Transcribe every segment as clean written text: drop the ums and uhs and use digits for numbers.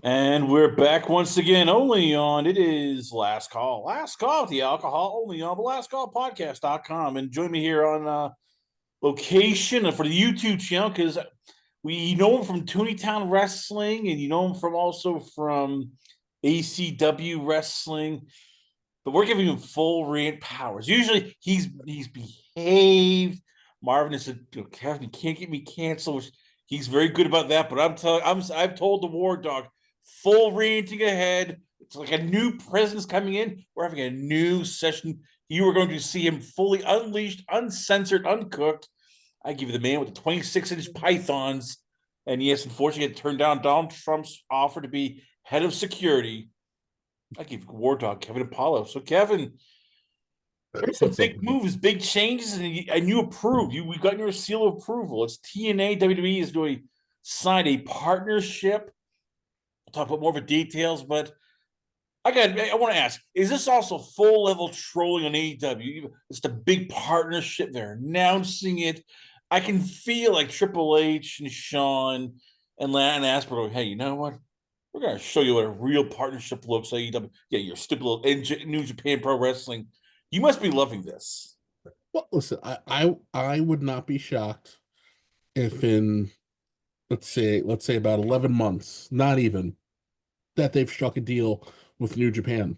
And we're back once again, only on it is Last Call. Last Call with the alcohol, only on the Last Call Podcast.com. And join me here on location for the YouTube channel because we know him from Tooneytown Wrestling and you know him from also from ACW Wrestling. But we're giving him full rant powers. Usually he's behaved. Marvin is Kevin, you can't get me canceled. He's very good about that, but I've told the War Dog full ranting ahead. It's like a new presence coming in. We're having a new session. You are going to see him fully unleashed, uncensored, uncooked. I give you the man with the 26-inch pythons. And yes, unfortunately, it turned down Donald Trump's offer to be head of security. I give Wardog Kevin Apollo. So, Kevin, there's some What's up? big moves, big changes, and you approve. We've gotten your seal of approval. It's TNA WWE is doing signed a partnership. I'll talk about more of the details, but I want to ask: is this also full level trolling on AEW? It's the big partnership. They're announcing it. I can feel like Triple H and Sean and Lan Asper. Hey, you know what? We're gonna show you what a real partnership looks like. AEW. Yeah, your stupid little New Japan Pro Wrestling. You must be loving this. Well, listen, I would not be shocked if in let's say about 11 months, not even, that they've struck a deal with New Japan.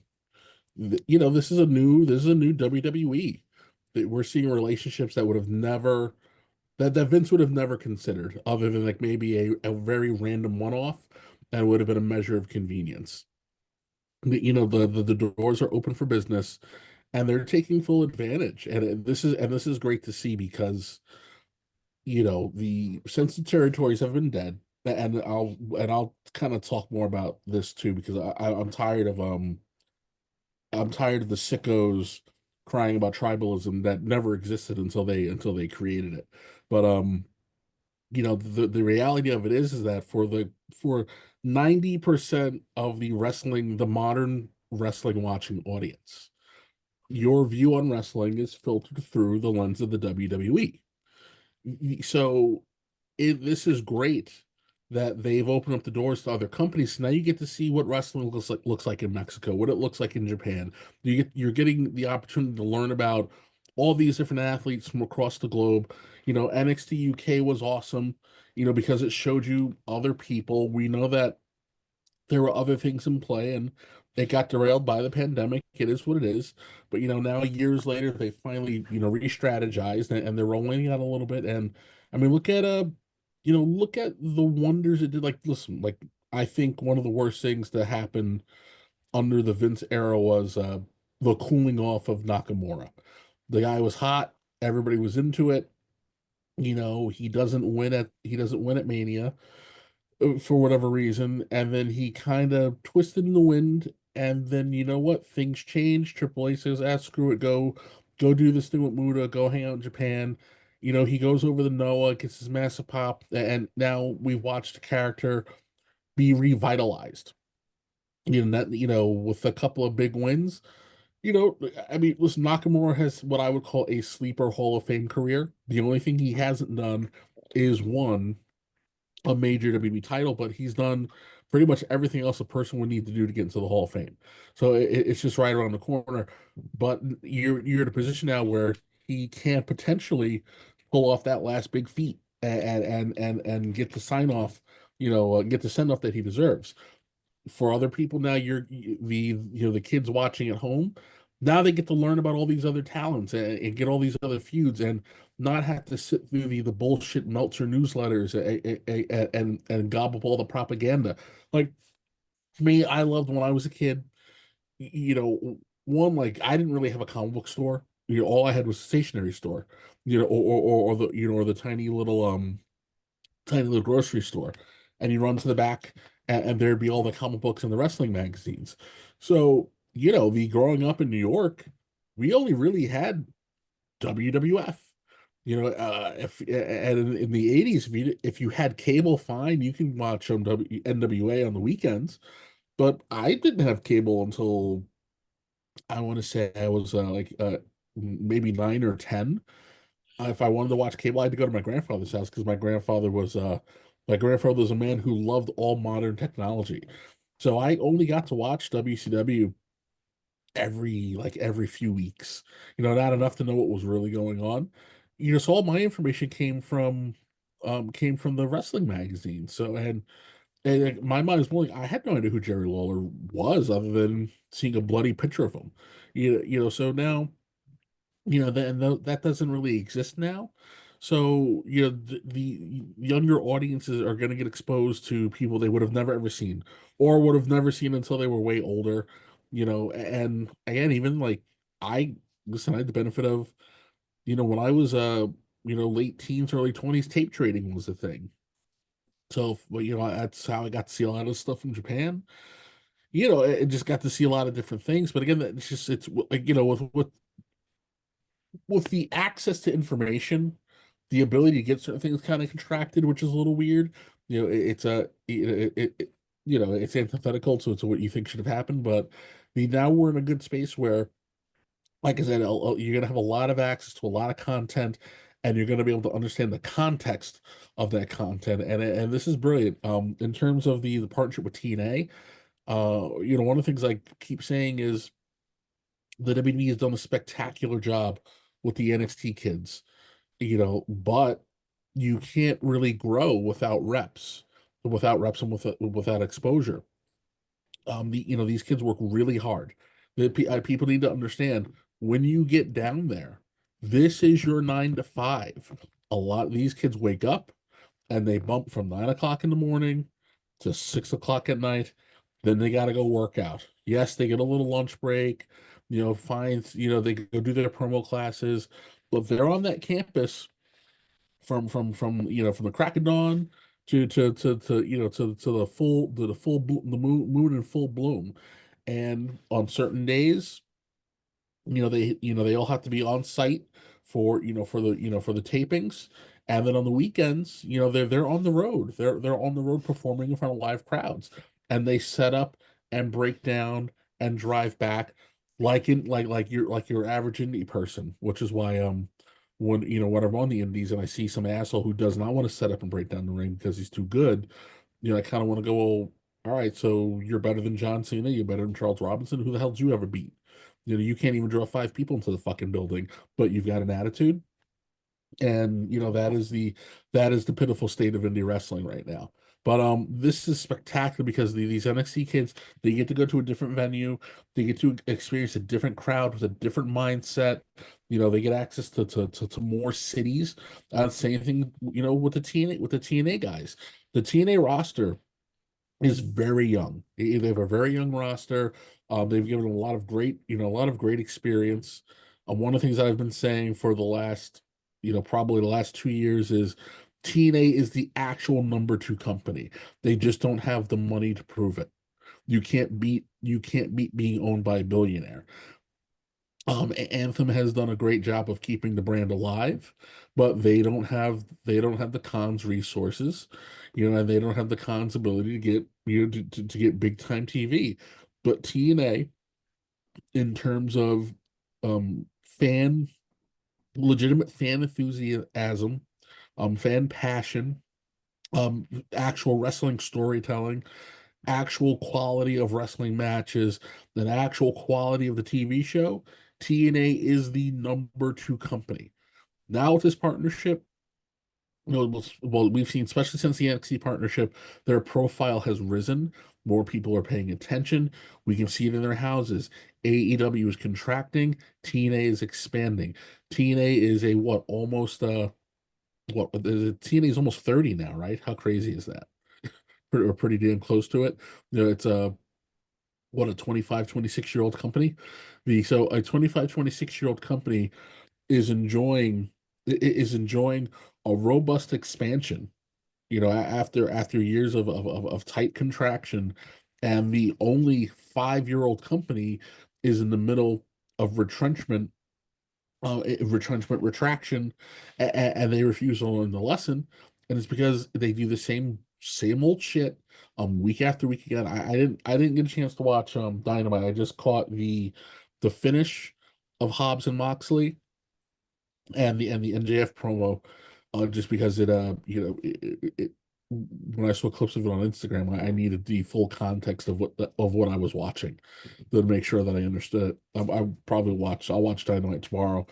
This is a new WWE. That we're seeing relationships that would have never that Vince would have never considered, other than like maybe a very random one-off, and would have been a measure of convenience. The doors are open for business, and they're taking full advantage. And this is great to see because the since the territories have been dead, and I'll kind of talk more about this too because I'm tired of the sickos crying about tribalism that never existed until they created it. But the reality of it is that for 90% of the modern wrestling watching audience, your view on wrestling is filtered through the lens of the WWE. So this is great that they've opened up the doors to other companies. So now you get to see what wrestling looks like in Mexico, what it looks like in Japan. You're getting the opportunity to learn about all these different athletes from across the globe. NXT UK was awesome, because it showed you other people. We know that there were other things in play, and it got derailed by the pandemic. It is what it is. But now years later, they finally re-strategized, and they're rolling out a little bit. And I mean, look at the wonders it did. Like, listen, like, I think one of the worst things that happened under the Vince era was the cooling off of Nakamura. The guy was hot. Everybody was into it. He doesn't win at Mania for whatever reason, and then he kind of twisted in the wind, and then you know what? Things changed. Triple H says, screw it, go do this thing with Muda, go hang out in Japan. He goes over to Noah, gets his massive pop, and now we've watched the character be revitalized. With a couple of big wins. I mean, listen, Nakamura has what I would call a sleeper Hall of Fame career. The only thing he hasn't done is won a major WWE title, but he's done pretty much everything else a person would need to do to get into the Hall of Fame. So it's just right around the corner. But you're in a position now where he can potentially pull off that last big feat and get the sign off, get the send off that he deserves. For other people now, the kids watching at home. Now they get to learn about all these other talents and get all these other feuds and not have to sit through the bullshit Meltzer newsletters and gobble up all the propaganda. Like, for me, I loved when I was a kid. One, like, I didn't really have a comic book store. All I had was a stationery store. Or the tiny little grocery store, and you run to the back, and there'd be all the comic books and the wrestling magazines. So, the growing up in New York, we only really had WWF. If and in the 80s, if you had cable, fine, you can watch NWA on the weekends. But I didn't have cable until I want to say I was maybe 9 or 10. If I wanted to watch cable, I had to go to my grandfather's house because my grandfather was My grandfather was a man who loved all modern technology. So I only got to watch WCW every few weeks. Not enough to know what was really going on. So all my information came from the wrestling magazine. So and my mind is blowing. I had no idea who Jerry Lawler was other than seeing a bloody picture of him. So now, that doesn't really exist now. So, the younger audiences are going to get exposed to people they would have never ever seen or would have never seen until they were way older, and again, even like I listen, I had the benefit of, when I was late teens, early 20s, tape trading was a thing. So, well, that's how I got to see a lot of stuff from Japan. I just got to see a lot of different things. But again, it's like, with the access to information, the ability to get certain things kind of contracted, which is a little weird. It's it's antithetical to what you think should have happened. But now we're in a good space where, like I said, you're going to have a lot of access to a lot of content, and you're going to be able to understand the context of that content. And this is brilliant. In terms of the partnership with TNA, one of the things I keep saying is the WWE has done a spectacular job with the NXT kids, but you can't really grow without reps and without exposure. These kids work really hard. People need to understand, when you get down there, this is your 9 to 5. A lot of these kids wake up and they bump from 9 o'clock in the morning to 6 o'clock at night. Then they got to go work out. Yes, they get a little lunch break, fine, they go do their promo classes, but they're on that campus from the crack of dawn to the moon in full bloom. And on certain days, they all have to be on site for the tapings. And then on the weekends, they're on the road. They're on the road performing in front of live crowds. And they set up and break down and drive back like your average indie person, which is why when I'm on the indies and I see some asshole who does not want to set up and break down the ring because he's too good, I kind of want to go, well, all right, so you're better than John Cena, you're better than Charles Robinson. Who the hell did you ever beat? You can't even draw 5 people into the fucking building, but you've got an attitude. And that is the pitiful state of indie wrestling right now. But this is spectacular because these NXT kids, they get to go to a different venue, they get to experience a different crowd with a different mindset. They get access to more cities. Same thing, with the TNA guys. The TNA roster is very young. They have a very young roster. They've given a lot of great experience. One of the things I've been saying for the last, probably the last 2 years is TNA is the actual number 2 company. They just don't have the money to prove it. You can't beat being owned by a billionaire. Anthem has done a great job of keeping the brand alive, but they don't have the cons resources, and they don't have the cons ability to get to get big time TV. But TNA, in terms of fan legitimate fan enthusiasm, fan passion, actual wrestling storytelling, actual quality of wrestling matches, the actual quality of the TV show, TNA is the number 2 company. Now with this partnership, well, we've seen, especially since the NXT partnership, their profile has risen. More people are paying attention. We can see it in their houses. AEW is contracting. TNA is expanding. TNA is a what? Almost TNA is almost 30 now, right? How crazy is that? Pretty damn close to it. It's a 25, 26-year-old company. So a 25, 26-year-old company is enjoying a robust expansion, after years of tight contraction, and the only 5-year-old company is in the middle of retrenchment retraction, and they refuse to learn the lesson. And it's because they do the same old shit week after week again. I didn't get a chance to watch Dynamite. I just caught the finish of Hobbs and Moxley and the MJF promo, just because it when I saw clips of it on Instagram, I needed the full context of what I was watching to make sure that I understood it. I'll watch Dynamite tomorrow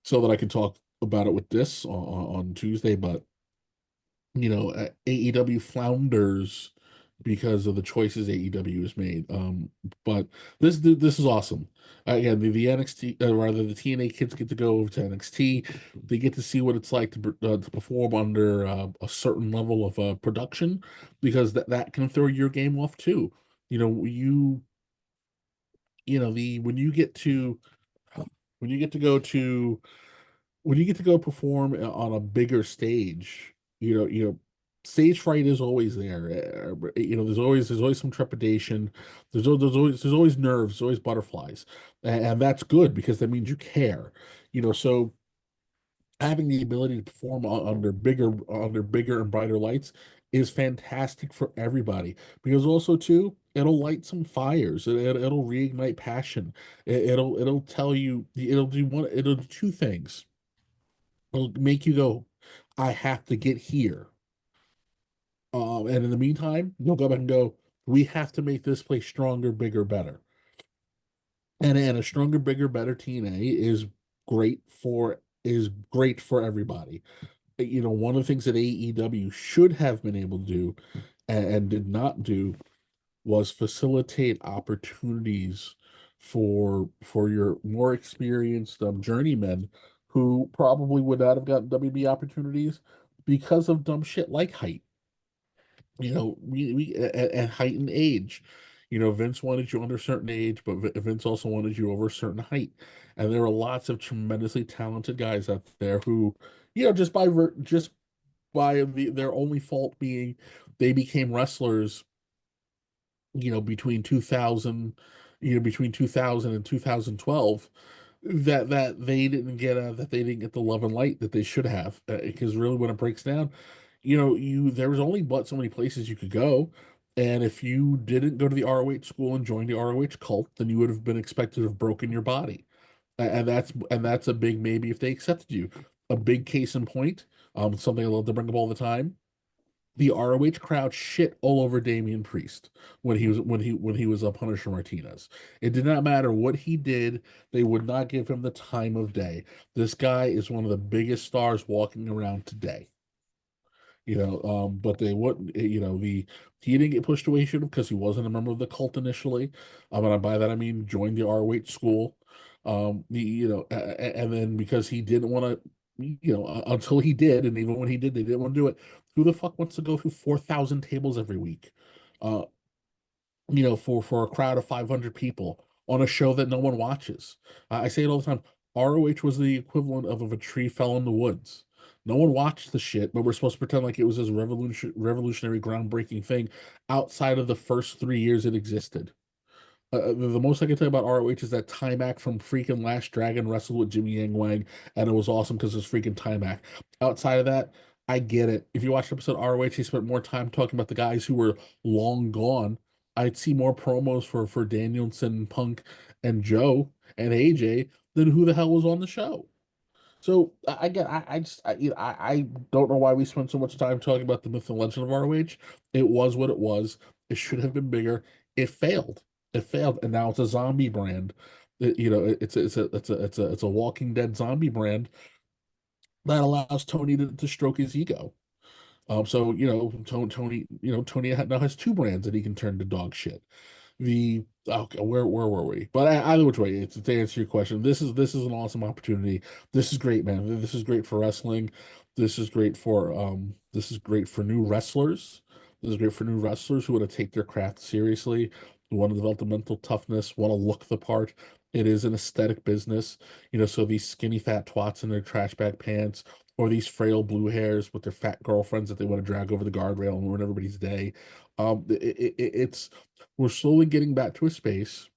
so that I can talk about it with this on Tuesday. But AEW flounders because of the choices AEW has made. But this is awesome. Again, the NXT, rather the TNA kids get to go over to NXT. They get to see what it's like to perform under a certain level of production, because that can throw your game off too. You know, the when you get to go to when you get to go perform on a bigger stage, stage fright is always there. There's always some trepidation. There's always nerves. There's always butterflies, and that's good because that means you care. So having the ability to perform under bigger and brighter lights is fantastic for everybody, because also too it'll light some fires. It'll reignite passion. It'll tell you, it'll do two things. It'll make you go, I have to get here. And in the meantime, you'll go back and go, we have to make this place stronger, bigger, better. And a stronger, bigger, better TNA is great for everybody. One of the things that AEW should have been able to do and did not do was facilitate opportunities for your more experienced journeymen who probably would not have gotten WB opportunities because of dumb shit like height. We at height and age. Vince wanted you under a certain age, but Vince also wanted you over a certain height. And there are lots of tremendously talented guys out there who, just by their only fault being they became wrestlers, between 2000, between 2000 and 2012, that they didn't get the love and light that they should have, because really when it breaks down, there was only but so many places you could go. And if you didn't go to the ROH school and join the ROH cult, then you would have been expected to have broken your body. And that's a big maybe if they accepted you. A big case in point, something I love to bring up all the time. The ROH crowd shit all over Damian Priest when he was a Punisher Martinez. It did not matter what he did; they would not give him the time of day. This guy is one of the biggest stars walking around today. But they wouldn't. He didn't get pushed away because he wasn't a member of the cult initially. And by that I mean joined the ROH school. And then because he didn't want to, until he did, and even when he did, they didn't want to do it. Who the fuck wants to go through 4,000 tables every week? Uh, for a crowd of 500 people on a show that no one watches. I say it all the time. ROH was the equivalent of if a tree fell in the woods. No one watched the shit, but we're supposed to pretend like it was this revolutionary, groundbreaking thing outside of the first 3 years it existed. The most I can tell you about ROH is that Timac from freaking Last Dragon wrestled with Jimmy Yang Wang, and it was awesome because it was freaking Timac. Outside of that, I get it. If you watch the episode of ROH, he spent more time talking about the guys who were long gone. I'd see more promos for Danielson, Punk, and Joe and AJ than who the hell was on the show. So again, I don't know why we spent so much time talking about the myth and legend of ROH. It was what it was. It should have been bigger. It failed. It failed, and now it's a zombie brand. It's a Walking Dead zombie brand that allows Tony to stroke his ego. So Tony now has two brands that he can turn to dog shit. Okay, where were we? But either which way, it's to answer your question. This is an awesome opportunity. This is great, man. This is great for wrestling. This is great for new wrestlers. This is great for new wrestlers who want to take their craft seriously, who want to develop the mental toughness, want to look the part. It is an aesthetic business, so these skinny fat twats in their trash bag pants, or these frail blue hairs with their fat girlfriends that they want to drag over the guardrail and ruin everybody's day. It's We're slowly getting back to a space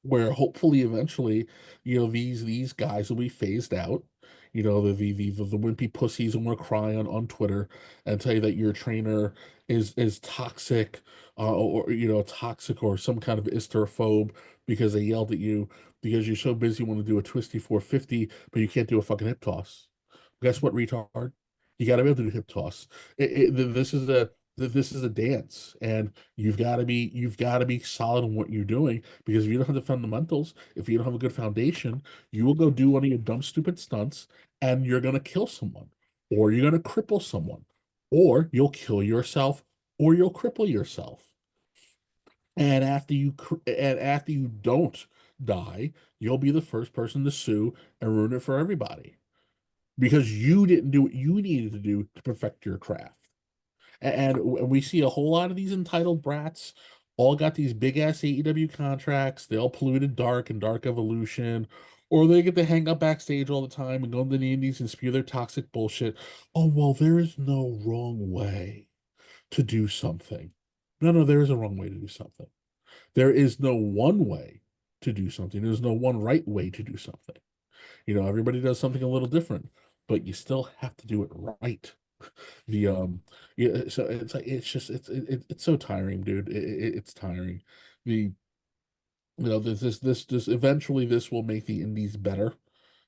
where hopefully eventually, these guys will be phased out. The wimpy pussies will want to cry on Twitter and tell you that your trainer is toxic, or toxic or some kind of isterophobe because they yelled at you because you're so busy wanting to do a twisty 450, but you can't do a fucking hip toss. Guess what, retard? You got to be able to do hip toss. This is a dance, and you've got to be solid in what you're doing, because if you don't have the fundamentals, if you don't have a good foundation, you will go do one of your dumb stupid stunts, and you're gonna kill someone, or you're gonna cripple someone, or you'll kill yourself, or you'll cripple yourself. And after you don't die, you'll be the first person to sue and ruin it for everybody, because you didn't do what you needed to do to perfect your craft. And we see a whole lot of these entitled brats all got these big ass AEW contracts. They all polluted Dark and Dark Evolution, or they get to hang up backstage all the time and go to the indies and spew their toxic bullshit. Oh, well, there is no wrong way to do something. No, no, there is a wrong way to do something. There is no one way to do something. There's no one right way to do something. Everybody does something a little different, but you still have to do it right. The Yeah, so it's like it's so tiring, dude. It's tiring. The this eventually this will make the indies better.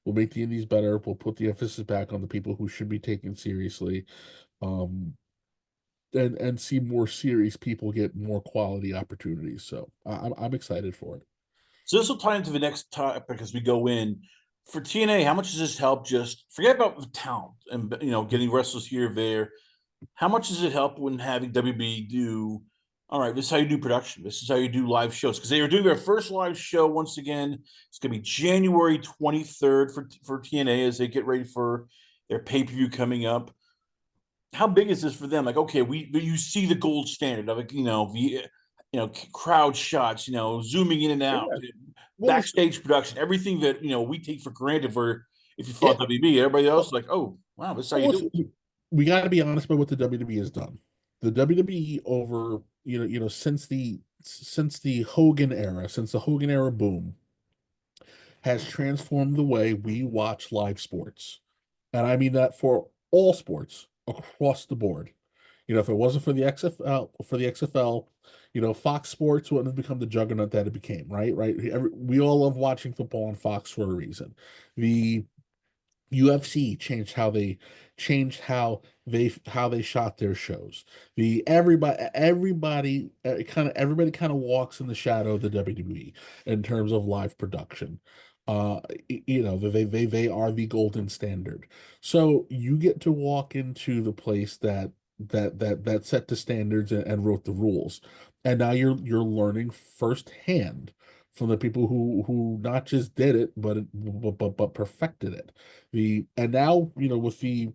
We'll make the indies better. We'll put the emphasis back on the people who should be taken seriously. Um, and see more serious people get more quality opportunities. So I'm excited for it. So this will tie into the next topic as we go in. For TNA, how much does this help? Just forget about the talent and getting wrestlers here or there. How much does it help when having WB do? All right, this is how you do production. This is how you do live shows, because they are doing their first live show once again. It's going to be January 23rd for TNA as they get ready for their pay per view coming up. How big is this for them? Like, okay, you see the gold standard of, like, the crowd shots, zooming in and out, Yeah. Well, backstage production, everything that we take for granted for if you yeah. thought WB. Everybody else is like, oh wow, this is how you Well, do it. we got to be honest about what the WWE has done. The WWE over, since the Hogan era, since the Hogan era boom, has transformed the way we watch live sports. And I mean that for all sports across the board. If it wasn't for the XFL, Fox Sports wouldn't have become the juggernaut that it became, right? Right. We all love watching football on Fox for a reason. The UFC changed how they shot their shows. Everybody kind of walks in the shadow of the WWE in terms of live production. They are the golden standard. So you get to walk into the place that set the standards and wrote the rules, and now you're learning firsthand from the people who not just did it, but perfected it. And now, with the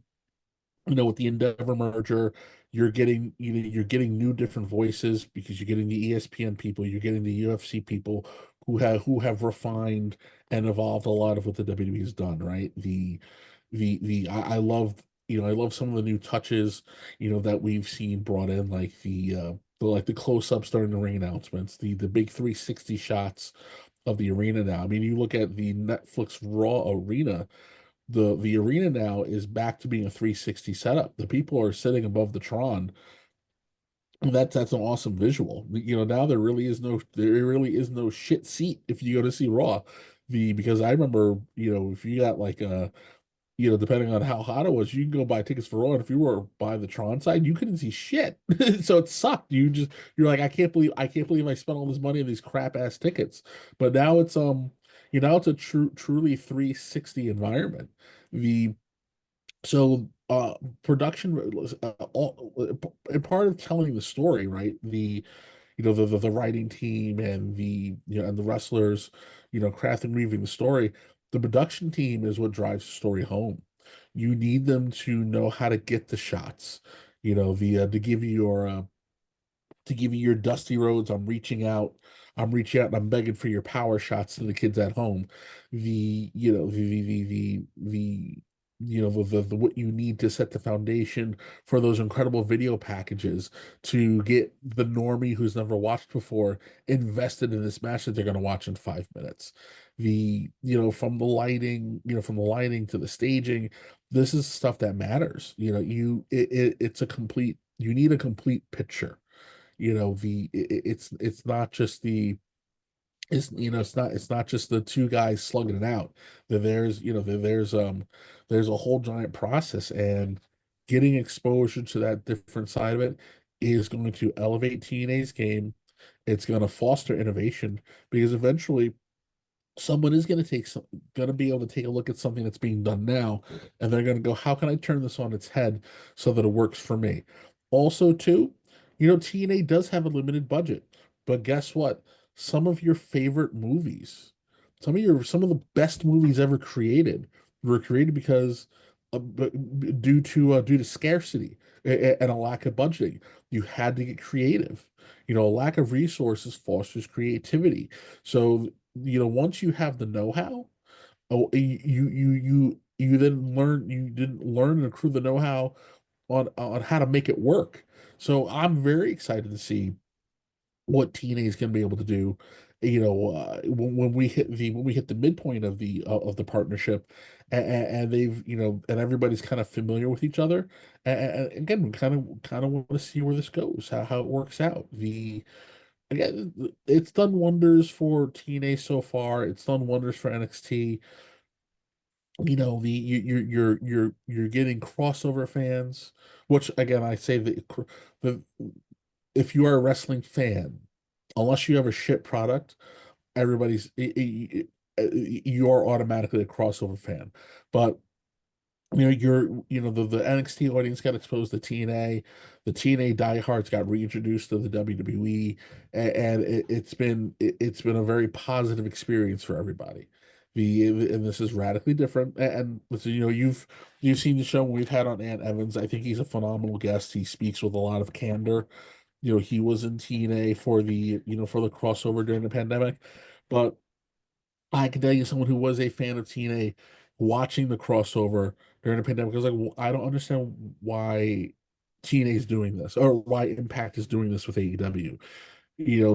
Endeavor merger, you're getting new different voices, because you're getting the ESPN people, you're getting the UFC people who have refined and evolved a lot of what the WWE has done, right? I love some of the new touches, that we've seen brought in, like the close-ups during the ring announcements, the big 360 shots of the arena now. I mean, you look at the Netflix Raw arena, the arena now is back to being a 360 setup. The people are sitting above the Tron. And that's an awesome visual. Now there really is no shit seat if you go to see Raw. Because I remember, if you got like depending on how hot it was, you can go buy tickets for Raw, and if you were by the Tron side, you couldn't see shit. So it sucked. You're like, I can't believe I spent all this money on these crap ass tickets. But now it's a truly 360 environment. The so production, and part of telling the story, right? The writing team and the wrestlers, crafting, weaving the story. The production team is what drives the story home. You need them to know how to get the shots, the to give you your Dusty Roads. I'm reaching out and I'm begging for your power shots to the kids at home. The you know the what you need to set the foundation for those incredible video packages to get the normie who's never watched before invested in this match that they're going to watch in 5 minutes. From the lighting to the staging, this is stuff that matters. It's a complete. You need a complete picture. It's not just it's not just the two guys slugging it out. There's a whole giant process, and getting exposure to that different side of it is going to elevate TNA's game. It's going to foster innovation because eventually someone is going to be able to take a look at something that's being done now, and they're going to go, how can I turn this on its head so that it works for me? Also, too, TNA does have a limited budget, but guess what? Some of your favorite movies, some of the best movies ever created were created because due to scarcity and a lack of budgeting. You had to get creative. A lack of resources fosters creativity. So once you have the know-how, you then learn you didn't learn and accrue the know-how on how to make it work. So I'm very excited to see what TNA is going to be able to do. When we hit the midpoint of the partnership, and they've and everybody's kind of familiar with each other. And again, we kind of want to see where this goes, how it works out. The Again, it's done wonders for TNA so far. It's done wonders for NXT. You're getting crossover fans, which again I say the if you are a wrestling fan, unless you have a shit product, you are automatically a crossover fan. But the NXT audience got exposed to TNA. The TNA diehards got reintroduced to the WWE, and it's been a very positive experience for everybody. And this is radically different. And listen, you've seen the show we've had on Ant Evans. I think he's a phenomenal guest. He speaks with a lot of candor. He was in TNA for the crossover during the pandemic, but I can tell you, someone who was a fan of TNA, watching the crossover during the pandemic, I was like, well, I don't understand why TNA is doing this, or why Impact is doing this with AEW.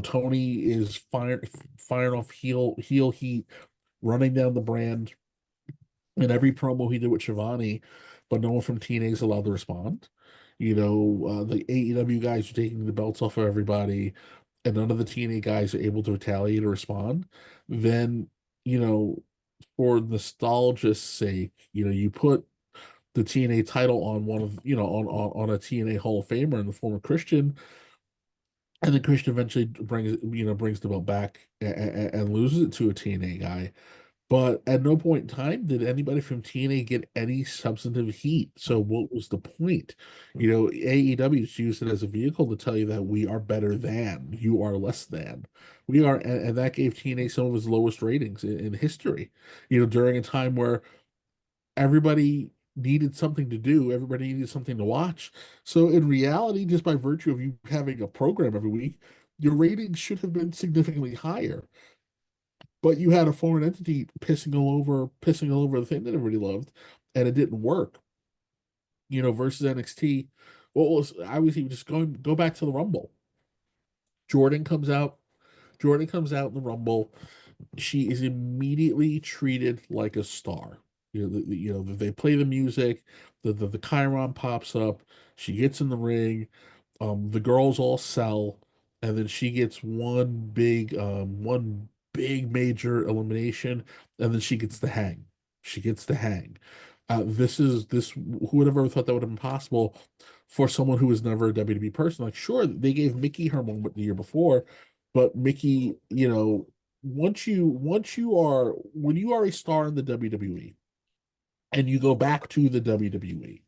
Tony is firing off heel heat, running down the brand in every promo he did with Shivani, but no one from TNA is allowed to respond. The AEW guys are taking the belts off of everybody, and none of the TNA guys are able to retaliate or respond. Then, you know, for nostalgia's sake, you put the TNA title on one of, on a TNA Hall of Famer in the form of Christian, and then Christian eventually brings the belt back and loses it to a TNA guy. But at no point in time did anybody from TNA get any substantive heat. So what was the point? AEW just used it as a vehicle to tell you that we are better than, you are less than. We are, and that gave TNA some of its lowest ratings in history. During a time where everybody needed something to do, everybody needed something to watch. So in reality, just by virtue of you having a program every week, your ratings should have been significantly higher, but you had a foreign entity pissing all over the thing that everybody loved, and it didn't work. Versus NXT. I was even just go back to the Rumble. Jordan comes out. Jordan comes out in the Rumble. She is immediately treated like a star. They play the music. The Chiron pops up. She gets in the ring. The girls all sell, and then she gets one big major elimination, and then she gets the hang. She gets the hang. Who would have ever thought that would have been possible for someone who was never a WWE person? Like, sure, they gave Mickey her moment the year before, but Mickey, when you are a star in the WWE and you go back to the WWE,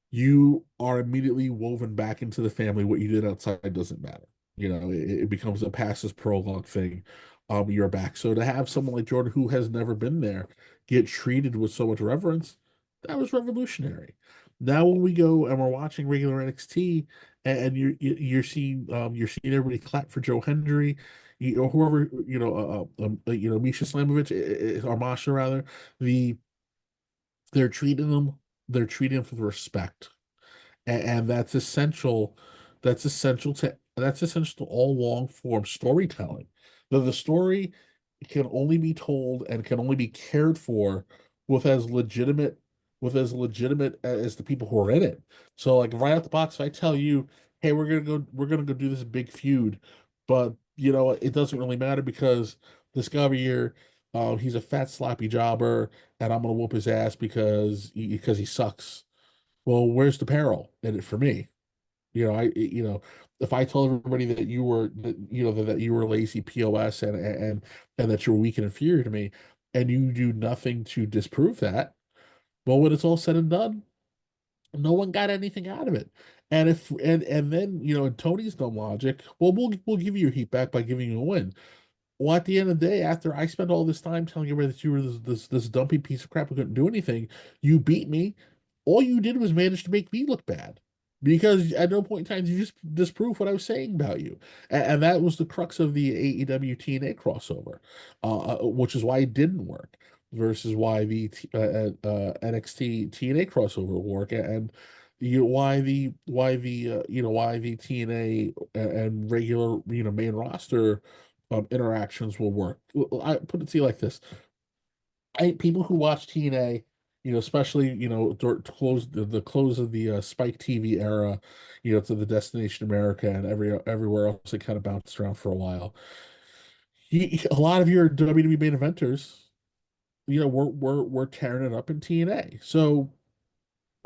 you are immediately woven back into the family. What you did outside doesn't matter. It becomes a passes prologue thing. You're back. So to have someone like Jordan, who has never been there, get treated with so much reverence, that was revolutionary. Now when we go and we're watching regular NXT, and you're seeing everybody clap for Joe Hendry, whoever, Misha Slamovich, or Masha rather, the they're treating them they're treating them with respect, and that's essential to all long form storytelling. The story can only be told and can only be cared for with as legitimate as the people who are in it. So like right out the box, if I tell you, hey, we're gonna go do this big feud, but it doesn't really matter because this guy over here, he's a fat sloppy jobber, and I'm gonna whoop his ass because he sucks. Well, where's the peril in it for me? If I told everybody that that you were lazy POS and that you're weak and inferior to me, and you do nothing to disprove that, well, when it's all said and done, no one got anything out of it. And then in Tony's dumb logic, well, we'll give you your heat back by giving you a win. Well, at the end of the day, after I spent all this time telling everybody that you were this dumpy piece of crap who couldn't do anything, you beat me. All you did was manage to make me look bad. Because at no point in time did you just disprove what I was saying about you. And that was the crux of the AEW TNA crossover, which is why it didn't work versus why the NXT TNA crossover will work. And why the TNA and regular main roster interactions will work. I put it to you like this: people who watch TNA, especially to close the close of the Spike TV era, to the Destination America and everywhere else, it kind of bounced around for a while. A lot of your WWE main eventers, we're tearing it up in TNA. So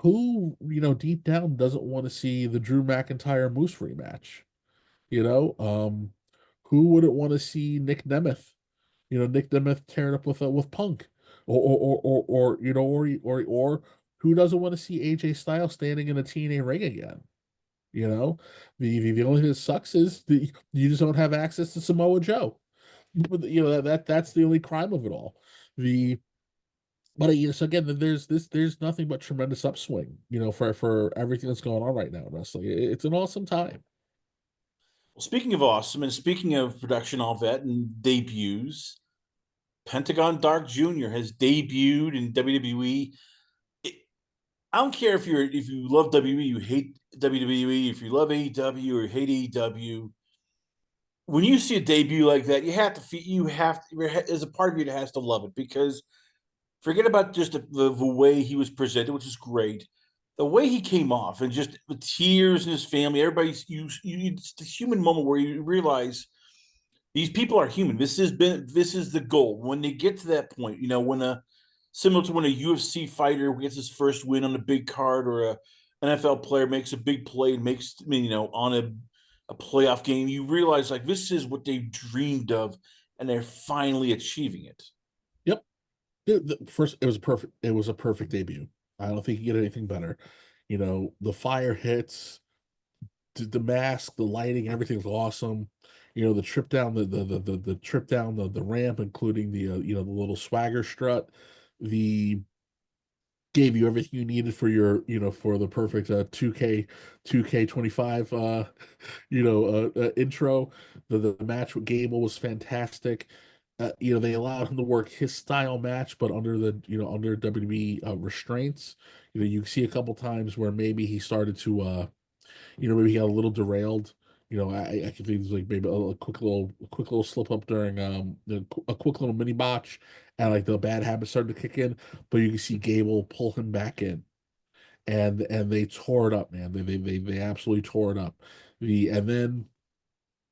who deep down doesn't want to see the Drew McIntyre Moose rematch? You know, um, who wouldn't want to see Nick Nemeth tearing up with Punk, or who doesn't want to see AJ Styles standing in a TNA ring again? The only thing that sucks is that you just don't have access to Samoa Joe. But, that's the only crime of it all. The but so again, there's nothing but tremendous upswing, for everything that's going on right now in wrestling. It's an awesome time. Well, speaking of awesome, and speaking of production, all that, and debuts, Pentagon Dark Jr. has debuted in WWE. I don't care if you love WWE, you hate WWE, if you love AEW or hate AEW. When you see a debut like that, there's a part of you that has to love it, because forget about just the way he was presented, which is great. The way he came off, and just the tears in his family, it's the human moment where you realize these people are human. This is the goal. When they get to that point, when similar to when a UFC fighter gets his first win on a big card, or a NFL player makes a big play and makes, on a playoff game, you realize, like, this is what they dreamed of, and they're finally achieving it. Yep. First, it was a perfect debut. I don't think you get anything better. The fire hits, the mask, the lighting, everything's awesome. The trip down the trip down the ramp, including the little swagger strut, the gave you everything you needed for for the perfect 2K25 intro. The match with Gable was fantastic. They allowed him to work his style match, but under WWE restraints. You see a couple times where maybe he started to maybe he got a little derailed. I can think like maybe a quick little slip up during a quick little mini botch, and like the bad habits started to kick in. But you can see Gable pull him back in, and they tore it up, man. They absolutely tore it up. And then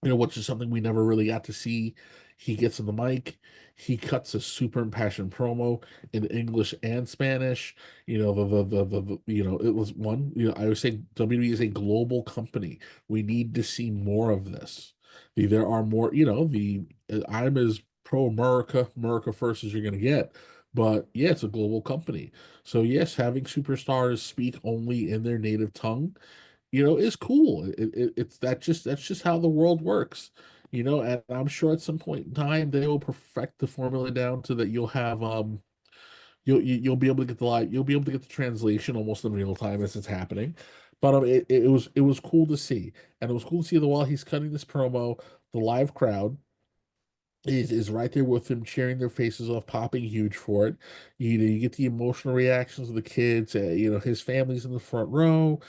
which is something we never really got to see. He gets in the mic, he cuts a super impassioned promo in English and Spanish. It was one, I would say WWE is a global company. We need to see more of this. There are more, I'm as pro America first as you're gonna get. But yeah, it's a global company. So yes, having superstars speak only in their native tongue is cool. That's just how the world works, and I'm sure at some point in time they will perfect the formula down to that you'll be able to get you'll be able to get the translation almost in real time as it's happening. But it was cool to see, and it was cool to see that while he's cutting this promo, the live crowd is right there with him, cheering their faces off, popping huge for it. You get the emotional reactions of the kids. His family's in the front row.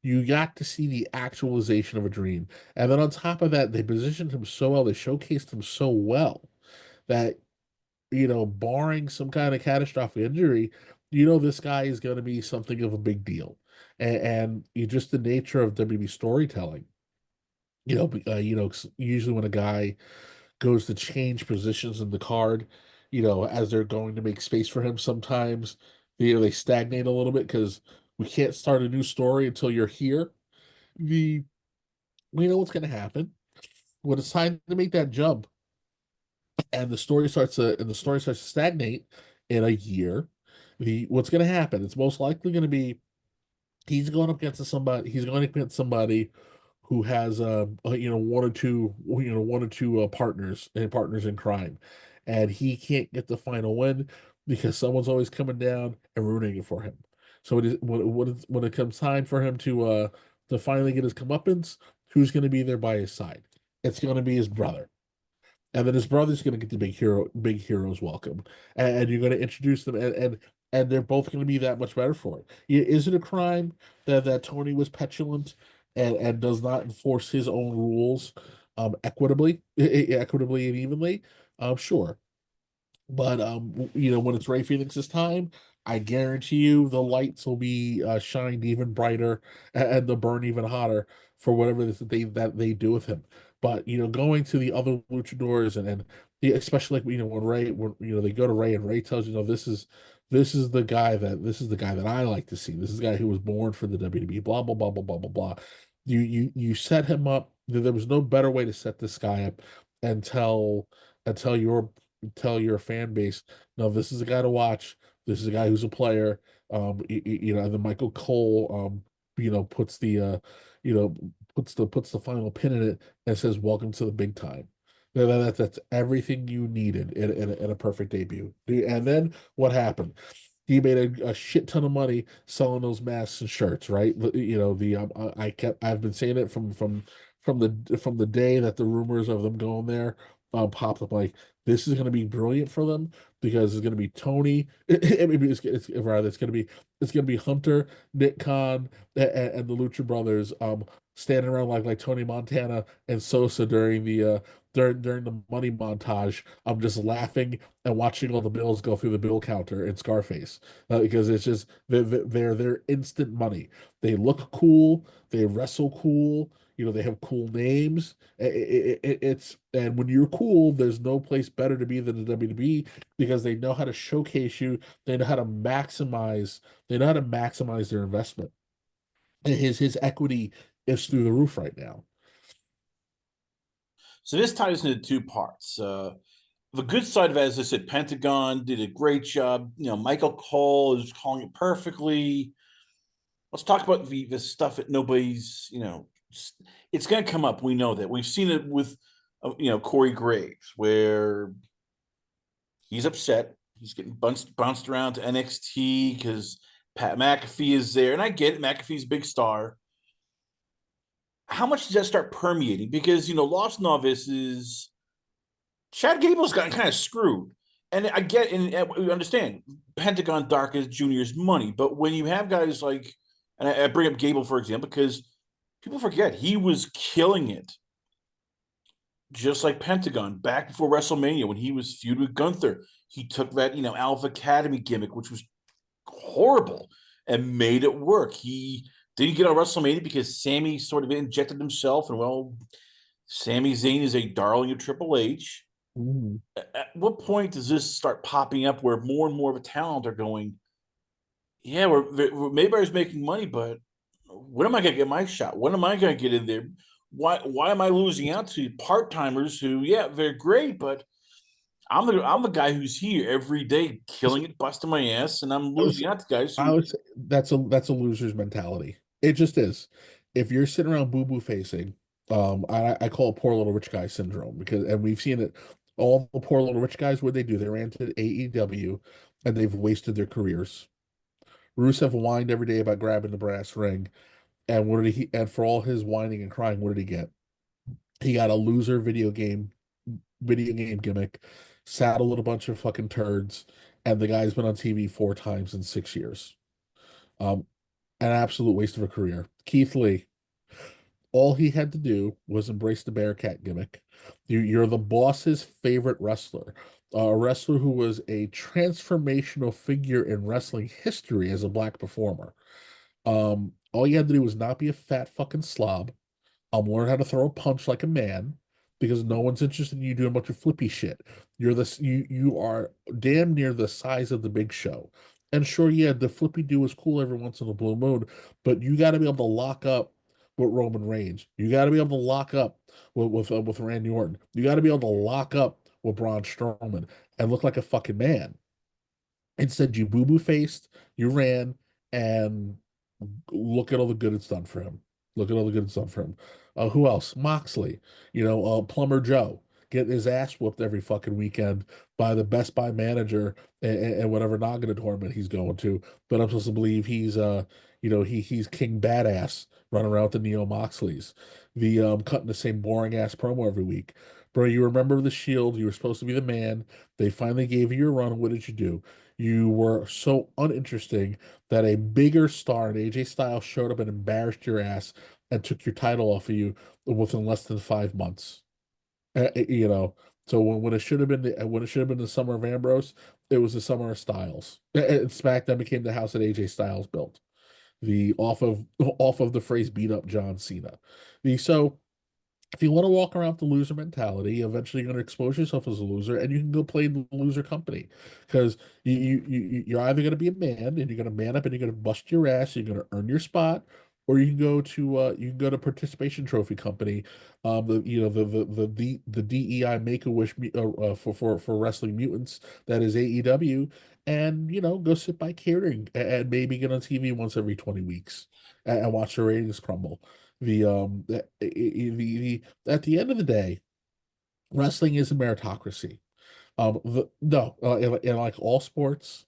You got to see the actualization of a dream, and then on top of that, they positioned him so well. They showcased him so well that barring some kind of catastrophic injury, this guy is going to be something of a big deal, and just the nature of WWE storytelling. Usually when a guy goes to change positions in the card, as they're going to make space for him sometimes. they stagnate a little bit because we can't start a new story until you're here. The We know what's going to happen when it's time to make that jump, and the story starts to stagnate in a year. The What's going to happen? It's most likely going to be he's going up against somebody who has one or two partners in crime, and he can't get the final win because someone's always coming down and ruining it for him. So it is when it comes time for him to finally get his comeuppance, who's going to be there by his side? It's going to be his brother, and then his brother's going to get the big hero's welcome, and you're going to introduce them, and they're both going to be that much better for it. Is it a crime that Tony was petulant and does not enforce his own rules equitably and evenly? Sure, but when it's Ray Phoenix's time, I guarantee you the lights will be shined even brighter and they'll burn even hotter for whatever it is that they do with him. But going to the other luchadors and especially like when they go to Ray and Ray tells this is the guy that I like to see. This is the guy who was born for the WWE. Blah blah blah blah blah blah blah. You set him up. There was no better way to set this guy up and tell your fan base, no, this is a guy to watch. This is a guy who's a player. And then Michael Cole, puts you know, puts the final pin in it and says, "Welcome to the big time." That's everything you needed in a perfect debut. And then what happened? He made a shit ton of money selling those masks and shirts, right? I've been saying it from the day that the rumors of them going there popped up. Like, this is going to be brilliant for them because it's going to be Tony. Maybe it's going to be Hunter, Nick Khan, and the Lucha Brothers standing around like Tony Montana and Sosa during the money montage. I'm just laughing and watching all the bills go through the bill counter in Scarface because it's just they're instant money. They look cool, they wrestle cool. They have cool names. And when you're cool, there's no place better to be than the WWE because they know how to showcase you. They know how to maximize. They know how to maximize their investment. And his equity is through the roof right now. So this ties into two parts. The good side of it, as I said, Pentagon did a great job. Michael Cole is calling it perfectly. Let's talk about the stuff that nobody's, it's going to come up. We know that. We've seen it with, Corey Graves, where he's upset. He's getting bounced around to NXT because Pat McAfee is there. And I get it. McAfee's a big star. How much does that start permeating? Because, Lost Novices, Chad Gable's gotten kind of screwed. And I get, and we understand, Pentagon Dark Junior's money. But when you have guys like, and I bring up Gable, for example, because people forget he was killing it, just like Pentagon back before WrestleMania when he was feud with Gunther. He took that Alpha Academy gimmick, which was horrible, and made it work. He didn't get on WrestleMania because Sammy sort of injected himself, and Sami Zayn is a darling of Triple H. Mm-hmm. At what point does this start popping up where more and more of a talent are going, yeah, Mayberry's making money, but when am I going to get my shot? When am I going to get in there? Why am I losing out to part timers who, yeah, they're great, but I'm the guy who's here every day, killing it, busting my ass, and I'm losing out to guys I who. would say that's a loser's mentality. It just is. If you're sitting around boo boo facing, I call it poor little rich guy syndrome and we've seen it. All the poor little rich guys, what they do, they ran to AEW and they've wasted their careers. Rusev whined every day about grabbing the brass ring, and for all his whining and crying, what did he get? He got a loser video game gimmick, saddled a bunch of fucking turds, and the guy's been on TV 4 times in 6 years. Um, an absolute waste of a career. Keith Lee, all he had to do was embrace the Bearcat gimmick. You're the boss's favorite wrestler, a wrestler who was a transformational figure in wrestling history as a black performer. All you had to do was not be a fat fucking slob. Learn how to throw a punch like a man, because no one's interested in you doing a bunch of flippy shit. You are damn near the size of the Big Show. And sure, yeah, the flippy do is cool every once in a blue moon, but you got to be able to lock up with Roman Reigns. You got to be able to lock up with Randy Orton. You got to be able to lock up with Braun Strowman and look like a fucking man. Instead, you boo boo faced, you ran, and look at all the good it's done for him. Look at all the good it's done for him. Who else? Moxley, Plumber Joe, getting his ass whooped every fucking weekend by the Best Buy manager and whatever Nagano tournament he's going to. But I'm supposed to believe he's King Badass running around with the Neo Moxleys, the cutting the same boring ass promo every week. Bro, you remember the Shield? You were supposed to be the man. They finally gave you your run. What did you do? You were so uninteresting that a bigger star in AJ Styles showed up and embarrassed your ass and took your title off of you within less than 5 months. You know, so when it should have been the summer of Ambrose, it was the summer of Styles. And SmackDown became the house that AJ Styles built. The off of the phrase beat up John Cena. The so if you want to walk around with the loser mentality, eventually you're going to expose yourself as a loser, and you can go play the loser company because you're either going to be a man and you're going to man up and you're going to bust your ass, you're going to earn your spot, or you can go to participation trophy company, the DEI Make a Wish for wrestling mutants that is AEW, and go sit by catering and maybe get on TV once every 20 weeks and watch the ratings crumble. At the end of the day, wrestling is a meritocracy. No, in like all sports,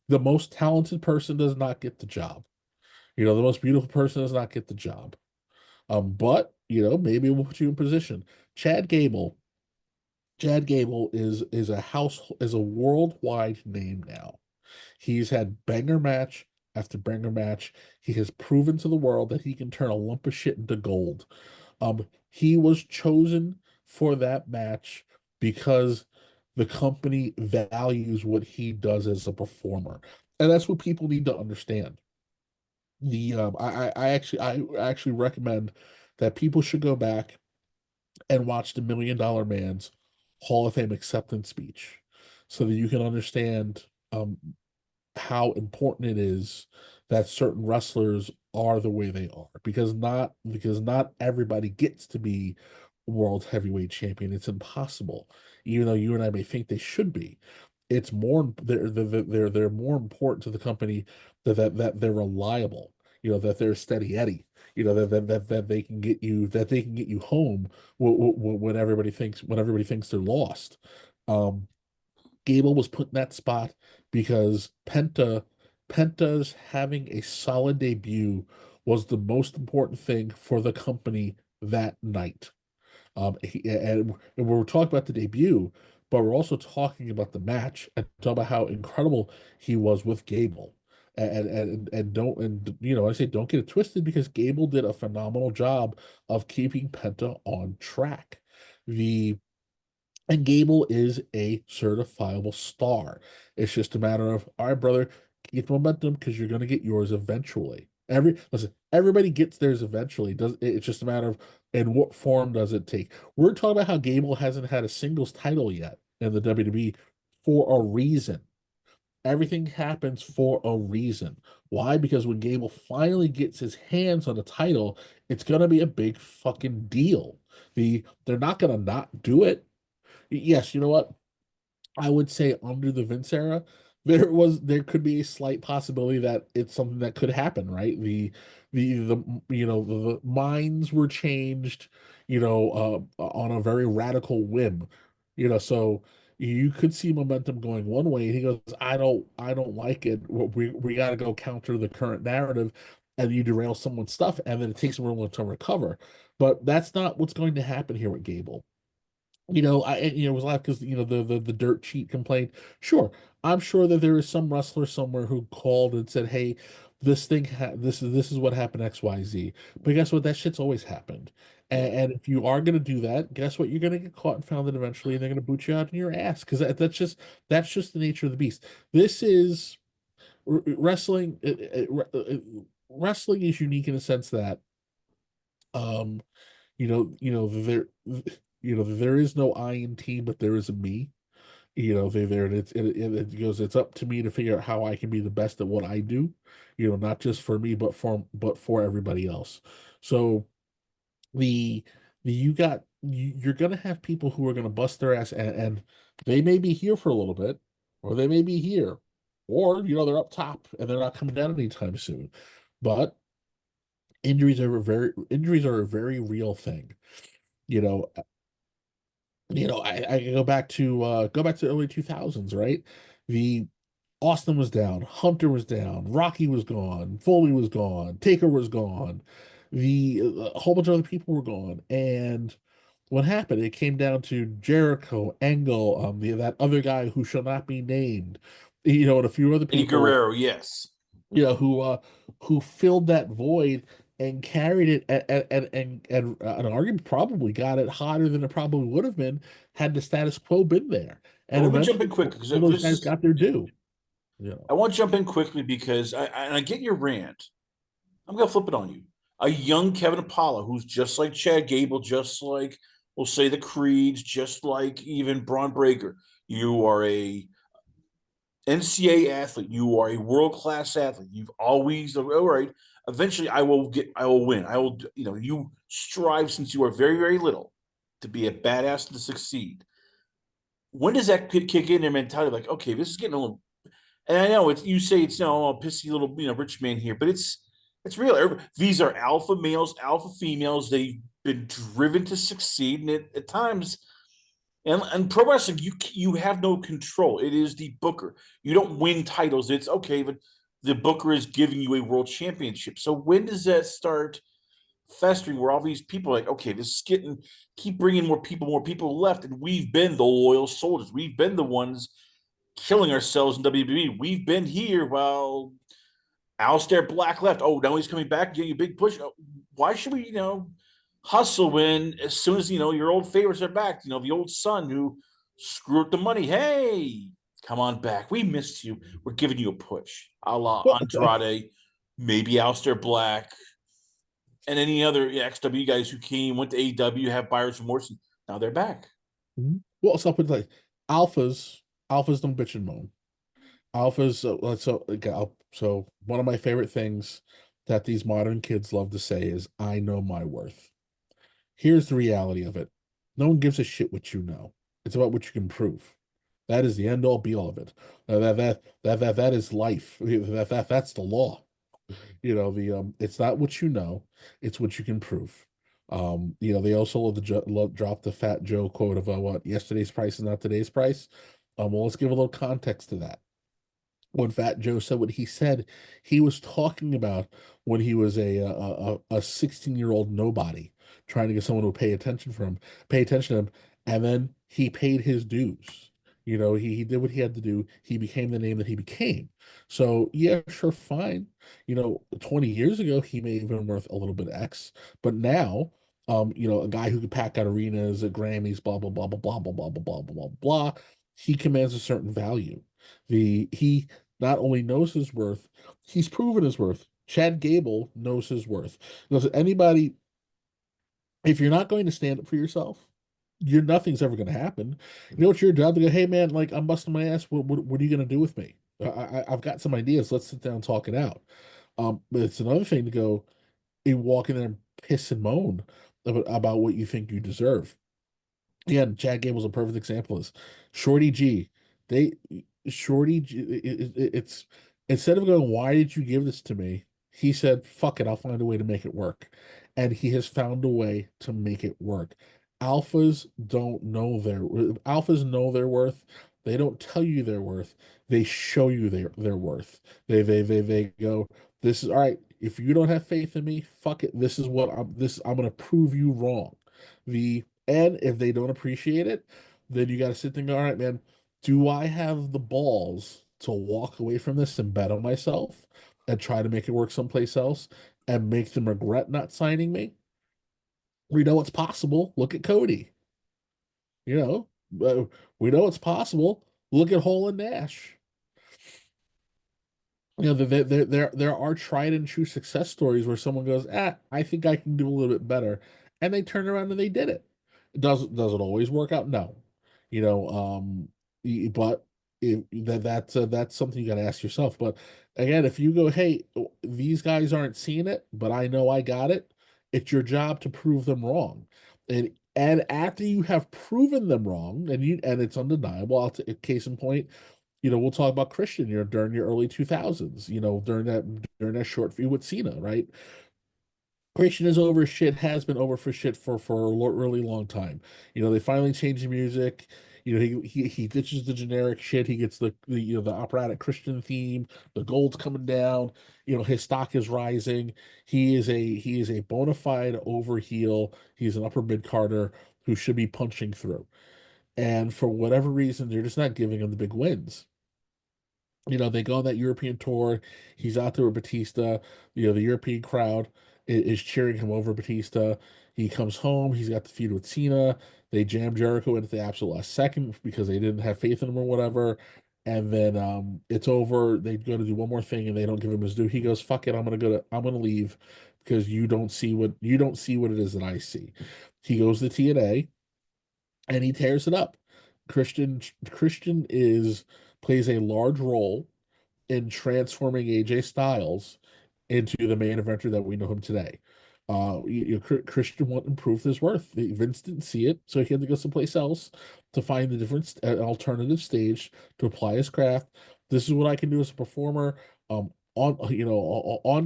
the most talented person does not get the job. The most beautiful person does not get the job. But maybe we'll put you in position. Chad Gable, Chad Gable is a worldwide name now. He's had banger match after banger match. He has proven to the world that he can turn a lump of shit into gold. He was chosen for that match because the company values what he does as a performer, and that's what people need to understand. I actually recommend that people should go back and watch the $1 Million Man's Hall of Fame acceptance speech, so that you can understand how important it is that certain wrestlers are the way they are because not everybody gets to be world heavyweight champion. It's impossible, even though you and I may think they should be. It's more they're more important to the company that they're reliable. That they're steady Eddie. That they can get you home when everybody thinks they're lost. Um, Gable was put in that spot because Penta's having a solid debut was the most important thing for the company that night. And we're talking about the debut, but we're also talking about the match and talk about how incredible he was with Gable. And I say don't get it twisted because Gable did a phenomenal job of keeping Penta on track. The and Gable is a certifiable star. It's just a matter of, all right, brother, keep the momentum because you're going to get yours eventually. Everybody gets theirs eventually. It's just a matter of in what form does it take. We're talking about how Gable hasn't had a singles title yet in the WWE for a reason. Everything happens for a reason. Why? Because when Gable finally gets his hands on the title, it's gonna be a big fucking deal. They're not gonna not do it. Yes, you know what? I would say under the Vince era, there could be a slight possibility that it's something that could happen, right? The minds were changed, on a very radical whim, so you could see momentum going one way, and he goes, I don't like it. We got to go counter the current narrative, and you derail someone's stuff, and then it takes them a little to recover. But that's not what's going to happen here with Gable. It was laughed because the dirt sheet complaint. Sure, I'm sure that there is some wrestler somewhere who called and said, "Hey, this is what happened XYZ." But guess what? That shit's always happened. And if you are gonna do that, guess what? You're gonna get caught and found eventually, and they're gonna boot you out in your ass because that's just the nature of the beast. This is wrestling. Wrestling is unique in the sense that um there is no I in team, but there is a me. They there, and it goes. It's up to me to figure out how I can be the best at what I do, not just for me, but for everybody else. So the you're gonna have people who are gonna bust their ass, and they may be here for a little bit, or they may be here, or they're up top and they're not coming down anytime soon. But injuries are a very real thing. You know, I go back to the early 2000s, right? The Austin was down, Hunter was down, Rocky was gone, Foley was gone, Taker was gone, a whole bunch of other people were gone, and what happened? It came down to Jericho, Angle, that other guy who shall not be named, and a few other Eddie people, Guerrero, yes. who filled that void and carried it, and arguably probably got it hotter than it probably would have been had the status quo been there. And Well, let me jump in eventually, quick because all those this guys is. got their due. You I want to jump in quickly because I get your rant. I'm gonna flip it on you. A young Kevin Apollo who's just like Chad Gable, just like we'll say the Creeds, just like even Braun Breaker. You are a NCAA athlete. You are a world class athlete. You've always all right. Eventually, I will get. I will win. I will. You strive since you are very very little to be a badass and to succeed. When does that kick in their mentality? Like, okay, this is getting a little. And I know it's you say it's a pissy little rich man here, but it's real. These are alpha males, alpha females. They've been driven to succeed, and at times, and pro wrestling, you have no control. It is the booker. You don't win titles. It's okay, but the booker is giving you a world championship. So when does that start festering? Where all these people are like, okay, this is keep bringing more people left, and we've been the loyal soldiers. We've been the ones killing ourselves in WWE. We've been here while Alistair Black left. Oh, now he's coming back, getting a big push. Why should we, hustle when as soon as your old favorites are back? The old son who screwed up the money. Hey, come on back. We missed you. We're giving you a push, a la know, Andrade, maybe Alistair Black, and any other XW guys who went to AEW, have buyer's remorse, and now they're back. well, so I'll put it like alphas don't bitch and moan. Alphas, so one of my favorite things that these modern kids love to say is, "I know my worth." Here's the reality of it: no one gives a shit what you know. It's about what you can prove. That is the end all be all of it. That is life. That's the law. It's not what you know, it's what you can prove. They also drop the Fat Joe quote of what yesterday's price is not today's price. Well, let's give a little context to that. When Fat Joe said what he said, he was talking about when he was a 16-year-old nobody trying to get someone to pay attention to him, and then he paid his dues. He did what he had to do. He became the name that he became. So yeah, sure, fine. 20 years ago he may have been worth a little bit X, but now, a guy who could pack out arenas at Grammys, blah blah blah blah blah blah blah blah blah blah blah, he commands a certain value. He not only knows his worth, he's proven his worth. Chad Gable knows his worth. Does anybody, if you're not going to stand up for yourself, nothing's ever going to happen. It's your job to go, hey man, like I'm busting my ass. What are you going to do with me? I've got some ideas. Let's sit down and talk it out. But it's another thing to go and walk in there and piss and moan about what you think you deserve. Again, Chad Gable's a perfect example of this. Shorty G, they Shorty G, it's instead of going, why did you give this to me? He said, fuck it, I'll find a way to make it work. And he has found a way to make it work. Alphas know their worth. They don't tell you their worth. They show you their worth. They go, this is all right. If you don't have faith in me, fuck it. I'm gonna prove you wrong. And if they don't appreciate it, then you got to sit there and go, all right, man, do I have the balls to walk away from this and bet on myself and try to make it work someplace else and make them regret not signing me? We know it's possible. Look at Cody. We know it's possible. Look at Hole and Nash. There are tried and true success stories where someone goes, I think I can do a little bit better, and they turn around and they did it. Does it always work out? No. You know, um, But that's something you got to ask yourself. But again, if you go, hey, these guys aren't seeing it, but I know I got it, it's your job to prove them wrong. And after you have proven them wrong, and it's undeniable, case in point, we'll talk about Christian, during your early 2000s, during that short feud with Cena, right? Christian is over shit, has been over for shit for a really long time. They finally changed the music. He ditches the generic shit. He gets the operatic Christian theme. The gold's coming down. His stock is rising. He is a bona fide over heel. He's an upper mid carder who should be punching through. And for whatever reason, they're just not giving him the big wins. They go on that European tour. He's out there with Batista. The European crowd is cheering him over Batista. He comes home. He's got the feud with Cena. They jam Jericho in at the absolute last second because they didn't have faith in him or whatever. And then it's over. They go to do one more thing and they don't give him his due. He goes, "Fuck it, I'm gonna leave because you don't see what it is that I see." He goes to TNA and he tears it up. Christian plays a large role in transforming AJ Styles into the main eventer that we know him today. Christian went and proved his worth. Vince didn't see it, so he had to go someplace else to find the different an alternative stage to apply his craft. This is what I can do as a performer, on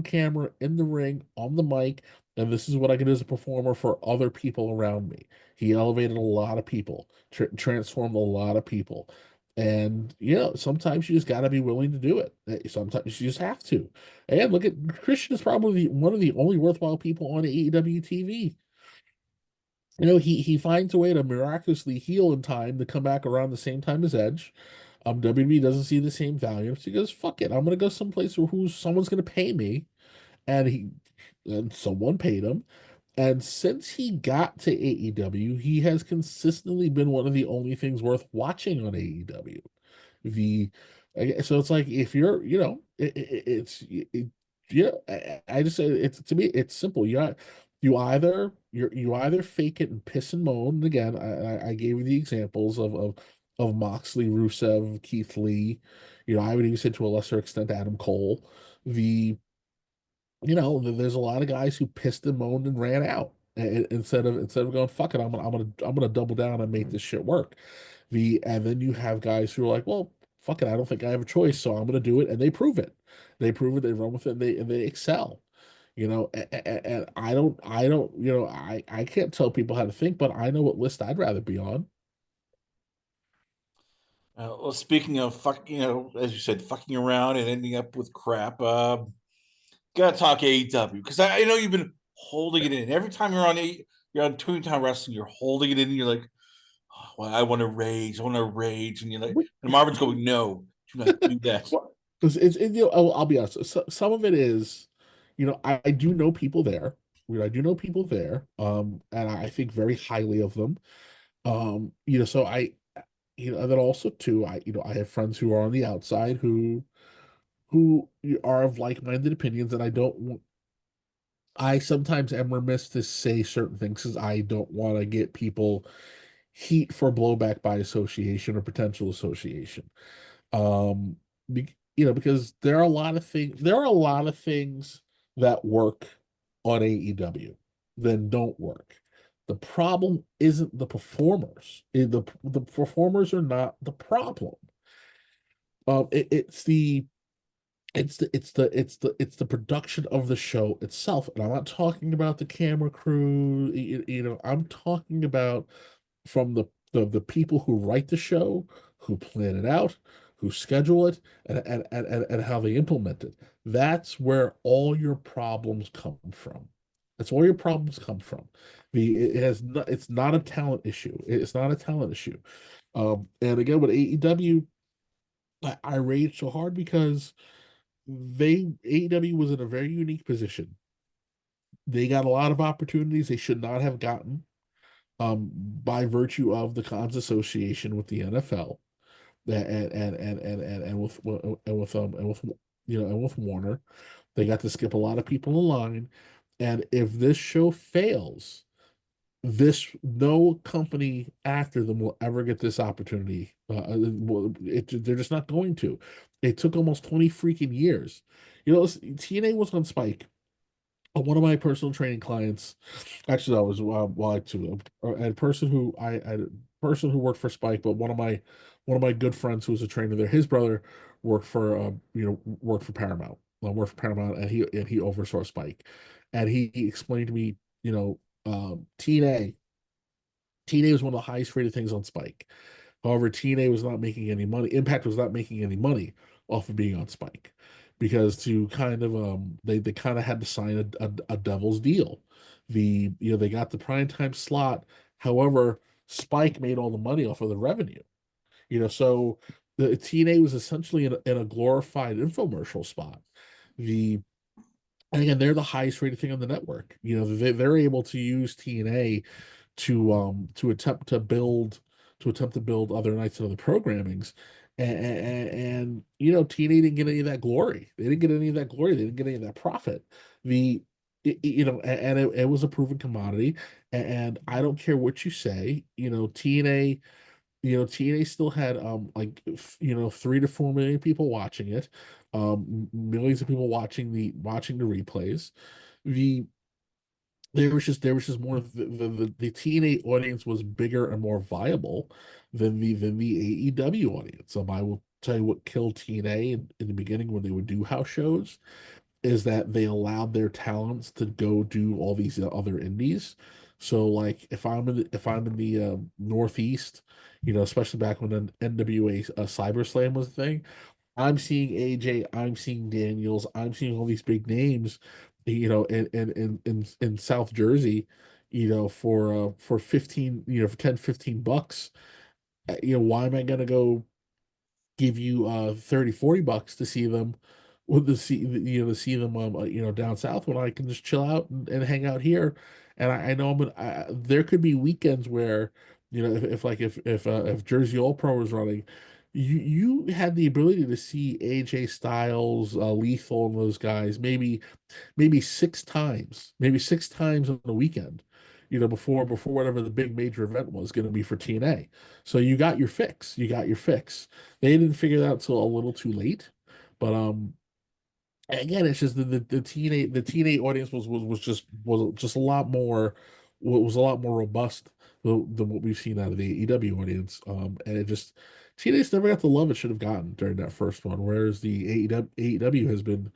camera, in the ring, on the mic, and this is what I can do as a performer for other people around me. He elevated a lot of people, transformed a lot of people. And sometimes you just got to be willing to do it. Sometimes you just have to. And look at Christian is probably one of the only worthwhile people on AEW TV. He finds a way to miraculously heal in time to come back around the same time as Edge. WWE doesn't see the same value. So he goes, "Fuck it, I'm gonna go someplace where someone's gonna pay me," and someone paid him. And since he got to AEW, he has consistently been one of the only things worth watching on AEW. The so it's like if you're I just say it's to me it's simple. You either fake it and piss and moan. And again, I gave you the examples of Moxley, Rusev, Keith Lee. I would even say to a lesser extent Adam Cole. There's a lot of guys who pissed and moaned and ran out instead of going, "Fuck it, I'm gonna double down and make this shit work." And then you have guys who are like, "Well, fuck it, I don't think I have a choice, so I'm gonna do it," and they prove it. They prove it. They run with it. And they excel. And I don't. I can't tell people how to think, but I know what list I'd rather be on. Well, speaking of fuck, as you said, fucking around and ending up with crap. Gotta talk AEW because I know you've been holding it in. Every time you're on Toontown Wrestling, you're holding it in. And you're like, oh, well, I want to rage. I want to rage, and you're like, and Marvin's going, no, do not do that. Because I'll be honest. Some of it is, I do know people there. I do know people there, and I think very highly of them. So and then also too, I have friends who are on the outside who are of like-minded opinions, and I sometimes am remiss to say certain things because I don't want to get people heat for blowback by association or potential association. Um, because there are a lot of things that work on AEW that don't work. The problem isn't the performers. The performers are not the problem. It's the production of the show itself, and I'm not talking about the camera crew. I'm talking about from the people who write the show, who plan it out, who schedule it, and how they implement it. That's where all your problems come from. That's where your problems come from. It's not a talent issue. It's not a talent issue. And again, with AEW, I rage so hard because AEW was in a very unique position. They got a lot of opportunities they should not have gotten by virtue of the Cons Association with the NFL and with Warner. They got to skip a lot of people in line. And if this show fails, this no company after them will ever get this opportunity. They're just not going to. It took almost 20 freaking years. Listen, TNA was on Spike. One of my personal training clients, actually, I was well, to a person who I person who worked for Spike, but one of my good friends who was a trainer there, his brother worked for worked for Paramount, worked for Paramount, and he oversaw Spike, and he explained to me, TNA was one of the highest rated things on Spike. However, TNA was not making any money. Impact was not making any money off of being on Spike because to kind of they kind of had to sign a devil's deal. They got the prime time slot. However, Spike made all the money off of the revenue. So the TNA was essentially in a glorified infomercial spot. The And again, they're the highest rated thing on the network. They're able to use TNA to attempt to build other nights and other programmings. And TNA didn't get any of that glory. They didn't get any of that glory. They didn't get any of that profit. The and it was a proven commodity. And I don't care what you say, TNA still had 3 to 4 million people watching it, millions of people watching the replays. The there was just more the TNA audience was bigger and more viable than the AEW audience. I will tell you what killed TNA in the beginning when they would do house shows is that they allowed their talents to go do all these other indies. So like if I'm in the Northeast, especially back when the NWA CyberSlam was a thing, I'm seeing AJ, I'm seeing Daniels, I'm seeing all these big names, in South Jersey, for 15, for 10, $15. Why am I gonna go give you 30, $40 to see them to see them down south when I can just chill out and hang out here. And I know there could be weekends where if Jersey All Pro was running, you had the ability to see AJ Styles, Lethal, and those guys maybe six times on the weekend, before whatever the big major event was going to be for TNA. So you got your fix. You got your fix. They didn't figure that out till a little too late, but again, it's just the TNA audience was just a lot more robust than what we've seen out of the AEW audience. And it just TNA's never got the love it should have gotten during that first one, whereas the AEW has been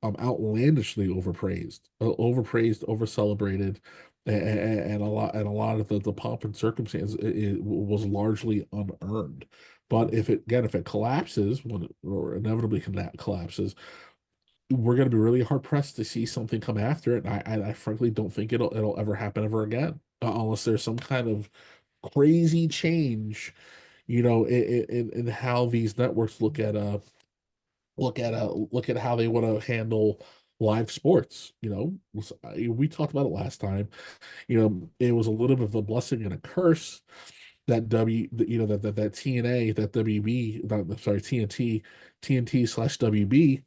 outlandishly overpraised, over celebrated, and a lot of the pomp and circumstance it was largely unearned. But if it collapses, or inevitably collapses, we're going to be really hard pressed to see something come after it. And I frankly don't think it'll ever happen ever again, unless there's some kind of crazy change, in how these networks look at how they want to handle live sports. We talked about it last time. It was a little bit of a blessing and a curse that that TNA, that WB, sorry, TNT/WB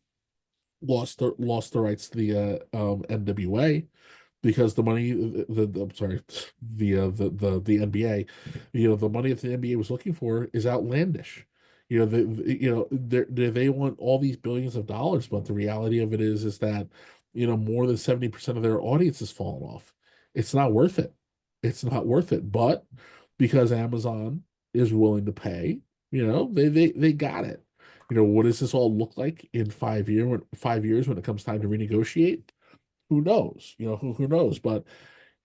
lost the rights to the NWA, because the money I'm sorry, the NBA, the money that the NBA was looking for is outlandish. They want all these billions of dollars, but the reality of it is that more than 70% of their audience has fallen off. It's not worth it. It's not worth it. But because Amazon is willing to pay, they got it. What does this all look like in 5 years when it comes time to renegotiate? Who knows? Who knows? But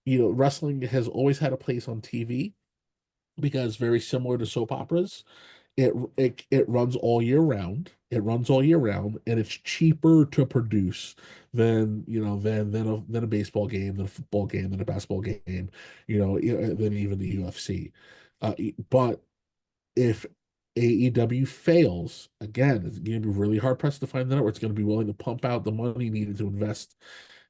wrestling has always had a place on TV, because very similar to soap operas, it runs all year round. It runs all year round, and it's cheaper to produce than a baseball game, than a football game, than a basketball game, than even the UFC. But if AEW fails, again, it's going to be really hard pressed to find the network. It's going to be willing to pump out the money needed to invest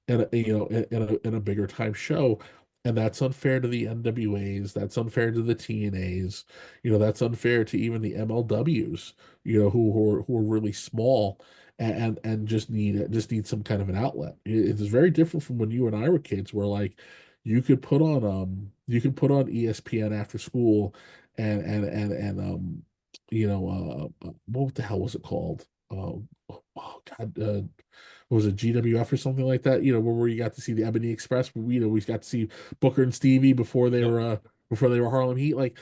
in a bigger time show. And that's unfair to the NWAs. That's unfair to the TNAs. That's unfair to even the MLWs. Who are really small, and just need some kind of an outlet. It's very different from when you and I were kids, where like you could put on You can put on ESPN after school and what the hell was it called? Oh God, was it GWF or something like that? Where you got to see the Ebony Express. We got to see Booker and Stevie Yep. before they were Harlem Heat. Like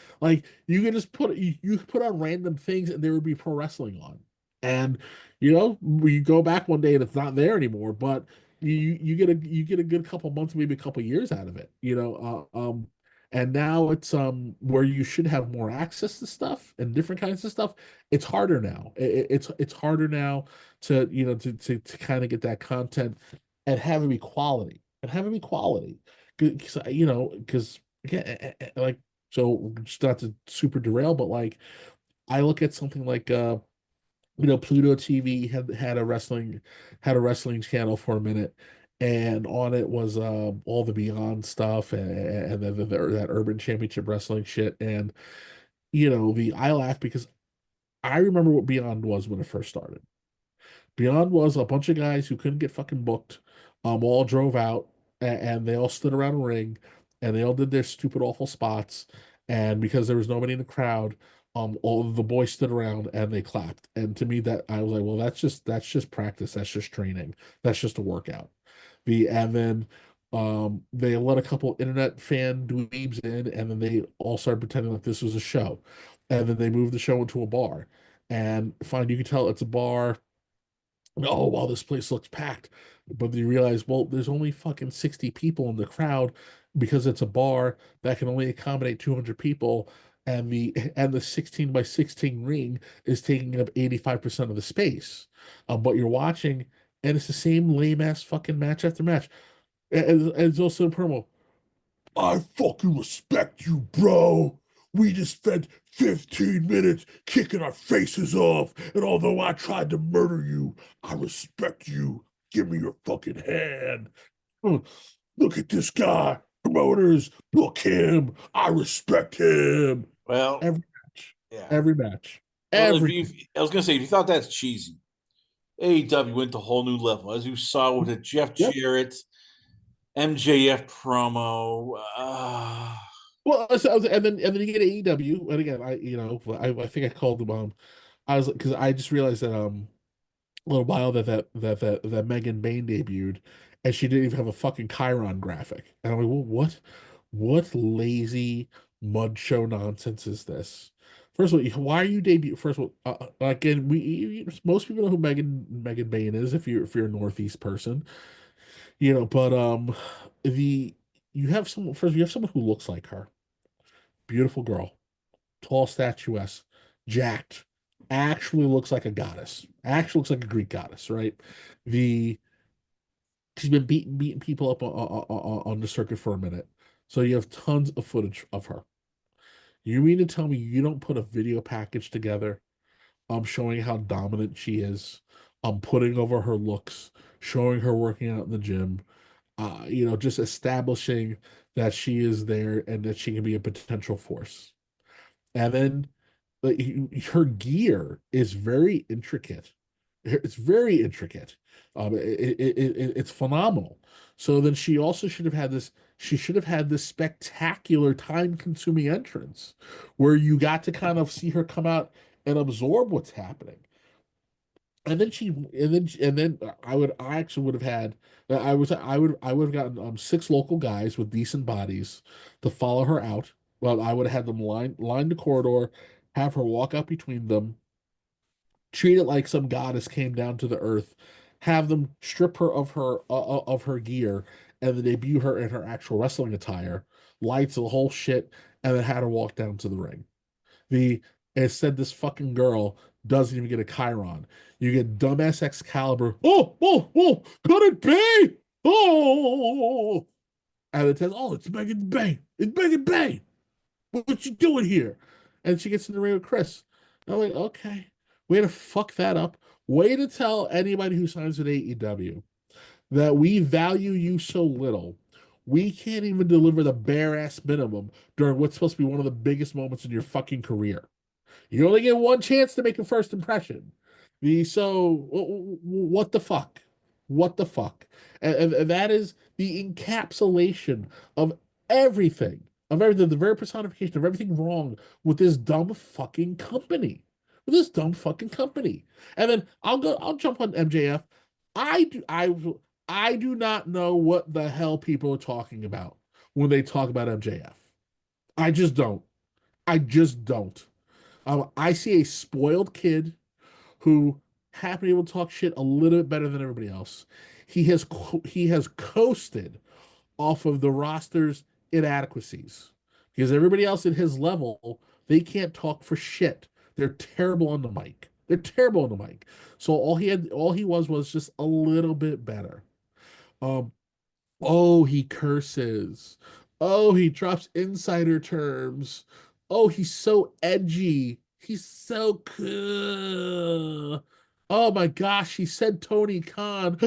you could just you could put on random things and there would be pro wrestling on. And we go back one day and it's not there anymore, but you get a good couple months, maybe a couple years out of it. And now it's where you should have more access to stuff and different kinds of stuff. It's harder now. It's harder now to to kind of get that content and have it be quality because again, like, so just not to super derail, but like I look at something like Pluto TV had a wrestling channel for a minute, and on it was all the Beyond stuff and then that Urban Championship Wrestling shit. And the I laugh because I remember what Beyond was when it first started. Beyond was a bunch of guys who couldn't get fucking booked, all drove out and they all stood around a ring and they all did their stupid, awful spots. And because there was nobody in the crowd, all of the boys stood around and they clapped. And to me, that I was like, well, that's just practice, that's just training, that's just a workout. And then they let a couple internet fan dweebs in, and then they all started pretending like this was a show. And then they moved the show into a bar. And fine, you can tell it's a bar. Oh, wow, this place looks packed. But you realize, well, there's only fucking 60 people in the crowd because it's a bar that can only accommodate 200 people, and the 16 by 16 ring is taking up 85% of the space. But you're watching, and it's the same lame ass fucking match after match. And it's also in promo. I fucking respect you, bro. We just spent 15 minutes kicking our faces off, and although I tried to murder you, I respect you. Give me your fucking hand. Look at this guy. Promoters, book him. I respect him. Well, Every match. yeah. Every match. Well, if Every you, I was gonna say, if you thought that's cheesy, AEW went to a whole new level, as you saw with the Jeff Yep. Jarrett MJF promo. Well, and then you get AEW, and again, I think I called them. I was because I just realized that a little while that Megan Bain debuted, and she didn't even have a fucking Chiron graphic. And I'm like, well, what lazy mud show nonsense is this? First of all, why are you debut? First of all, again, most people know who Megan Bain is if you're a Northeast person, But the you have someone who looks like her, beautiful girl, tall, statuesque, jacked, actually looks like a goddess, actually looks like a Greek goddess, right? The She's been beating people up on the circuit for a minute. So you have tons of footage of her. You mean to tell me you don't put a video package together, showing how dominant she is, putting over her looks, showing her working out in the gym, just establishing that she is there and that she can be a potential force. And then like, her gear is very intricate. It's very intricate. It's phenomenal. So then she also should have had this. She should have had this spectacular, time-consuming entrance, where you got to kind of see her come out and absorb what's happening. And then I actually would have had I would have gotten six local guys with decent bodies to follow her out. Well, I would have had them line the corridor, have her walk out between them, treat it like some goddess came down to the earth, have them strip her of her gear, and then debut her in her actual wrestling attire, lights the whole shit, and then had her walk down to the ring. The Instead, this fucking girl doesn't even get a Chiron. You get dumbass Excalibur. Oh, could it be? Oh, and it says, oh, it's Megan Bay. It's Megan Bay. What you doing here? And she gets in the ring with Chris. And I'm like, okay, way to fuck that up. Way to tell anybody who signs with AEW that we value you so little. We can't even deliver the bare ass minimum during what's supposed to be one of the biggest moments in your fucking career. You only get one chance to make a first impression. What the fuck? What the fuck? And that is the encapsulation of everything the very personification of everything wrong with this dumb fucking company. With this dumb fucking company. And then I'll jump on MJF. I do not know what the hell people are talking about when they talk about MJF. I just don't. I just don't. I see a spoiled kid who happened to be able to talk shit a little bit better than everybody else. He has coasted off of the roster's inadequacies because everybody else at his level, they can't talk for shit. They're terrible on the mic. They're terrible on the mic. So all he was just a little bit better. Um, oh, he curses. Oh, he drops insider terms. Oh, he's so edgy. He's so cool. Oh my gosh, he said Tony Khan.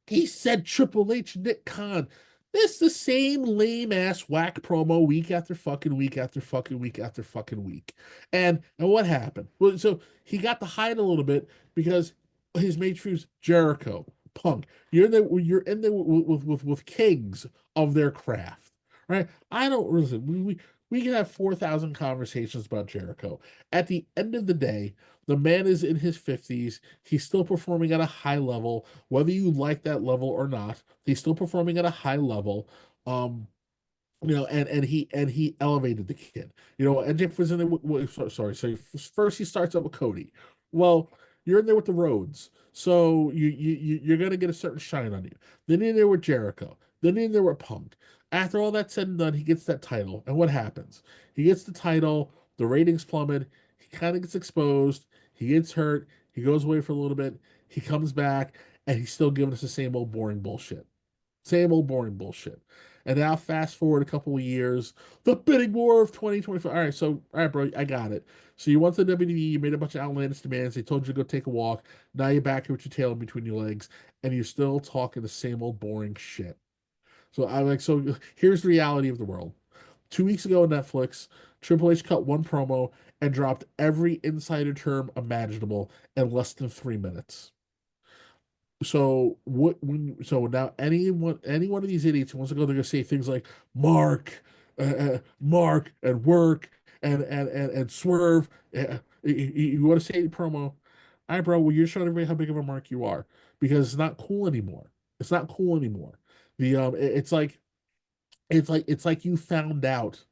He said Triple H, Nick Khan. This is the same lame ass whack promo week after fucking week after fucking week after fucking week. And what happened? Well, so he got to hide a little bit because his mate was Jericho, Punk. You're in there with kings of their craft, right? I don't listen. We can have 4,000 conversations about Jericho. At the end of the day, the man is in his 50s. He's still performing at a high level, whether you like that level or not. He's still performing at a high level. Um, and he elevated the kid. And Jeff was in there. Sorry. So first he starts up with Cody. Well, you're in there with the Rhodes, so you're gonna get a certain shine on you. Then you're in there with Jericho. Then you're in there with Punk. After all that's said and done, he gets that title, and what happens? He gets the title. The ratings plummet. He kind of gets exposed. He gets hurt. He goes away for a little bit. He comes back, and he's still giving us the same old boring bullshit. Same old boring bullshit. And now fast forward a couple of years, the bidding war of 2025. All right, bro, I got it. So you went to the WWE, you made a bunch of outlandish demands, they told you to go take a walk. Now you're back here with your tail in between your legs, and you're still talking the same old boring shit. So here's the reality of the world. 2 weeks ago on Netflix, Triple H cut one promo and dropped every insider term imaginable in less than 3 minutes. So now any one of these idiots who wants to go, they're gonna say things like Mark and work and swerve. You want to say promo? All right, bro. Well, you're showing everybody how big of a mark you are because it's not cool anymore. It's not cool anymore. It's like you found out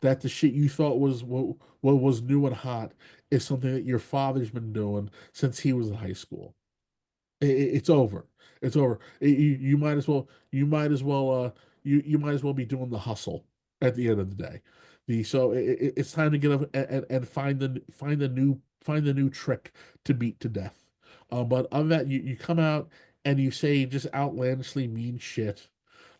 that the shit you thought what was new and hot is something that your father's been doing since he was in high school. It's over. It's over. You might as well. You might as well be doing the hustle at the end of the day. It's time to get up and find the new trick to beat to death. But other than that, you come out and you say just outlandishly mean shit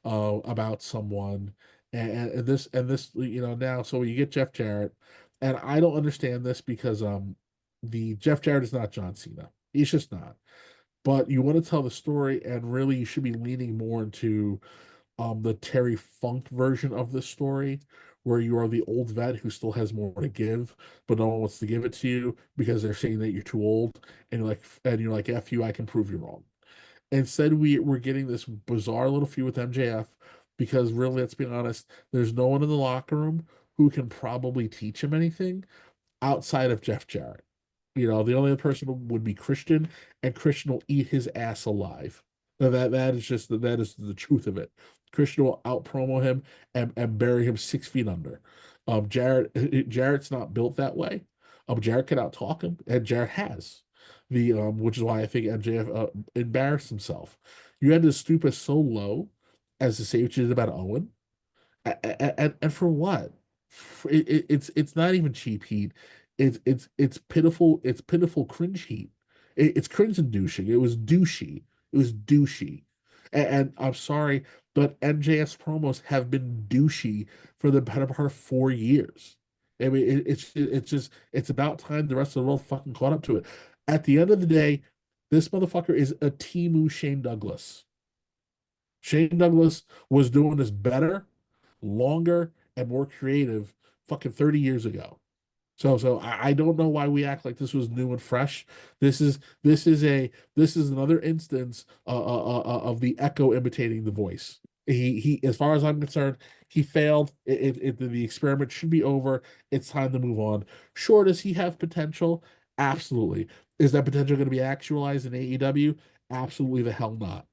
about someone, and this now. So you get Jeff Jarrett, and I don't understand this because the Jeff Jarrett is not John Cena. He's just not. But you want to tell the story, and really you should be leaning more into the Terry Funk version of the story, where you are the old vet who still has more to give, but no one wants to give it to you because they're saying that you're too old, and you're like, F you, I can prove you wrong. Instead, we're getting this bizarre little feud with MJF because really, let's be honest, there's no one in the locker room who can probably teach him anything outside of Jeff Jarrett. The only other person would be Christian, and Christian will eat his ass alive. That is the truth of it. Christian will out promo him and bury him 6 feet under. Jarrett's not built that way. Jarrett can out talk him, and Jarrett has which is why I think MJF embarrassed himself. You had to stoop us so low as to say what you did about Owen, and for what? It's not even cheap heat. It's pitiful. It's pitiful cringe heat. It's cringe inducing. It was douchey. It was douchey. And I'm sorry, but MJF's promos have been douchey for the better part of 4 years. I mean, it's about time the rest of the world fucking caught up to it. At the end of the day, this motherfucker is a Timu Shane Douglas. Shane Douglas was doing this better, longer, and more creative fucking 30 years ago. So I don't know why we act like this was new and fresh. This is another instance of the echo imitating the voice. He as far as I'm concerned, he failed. The experiment should be over. It's time to move on. Sure, does he have potential? Absolutely. Is that potential going to be actualized in AEW? Absolutely the hell not.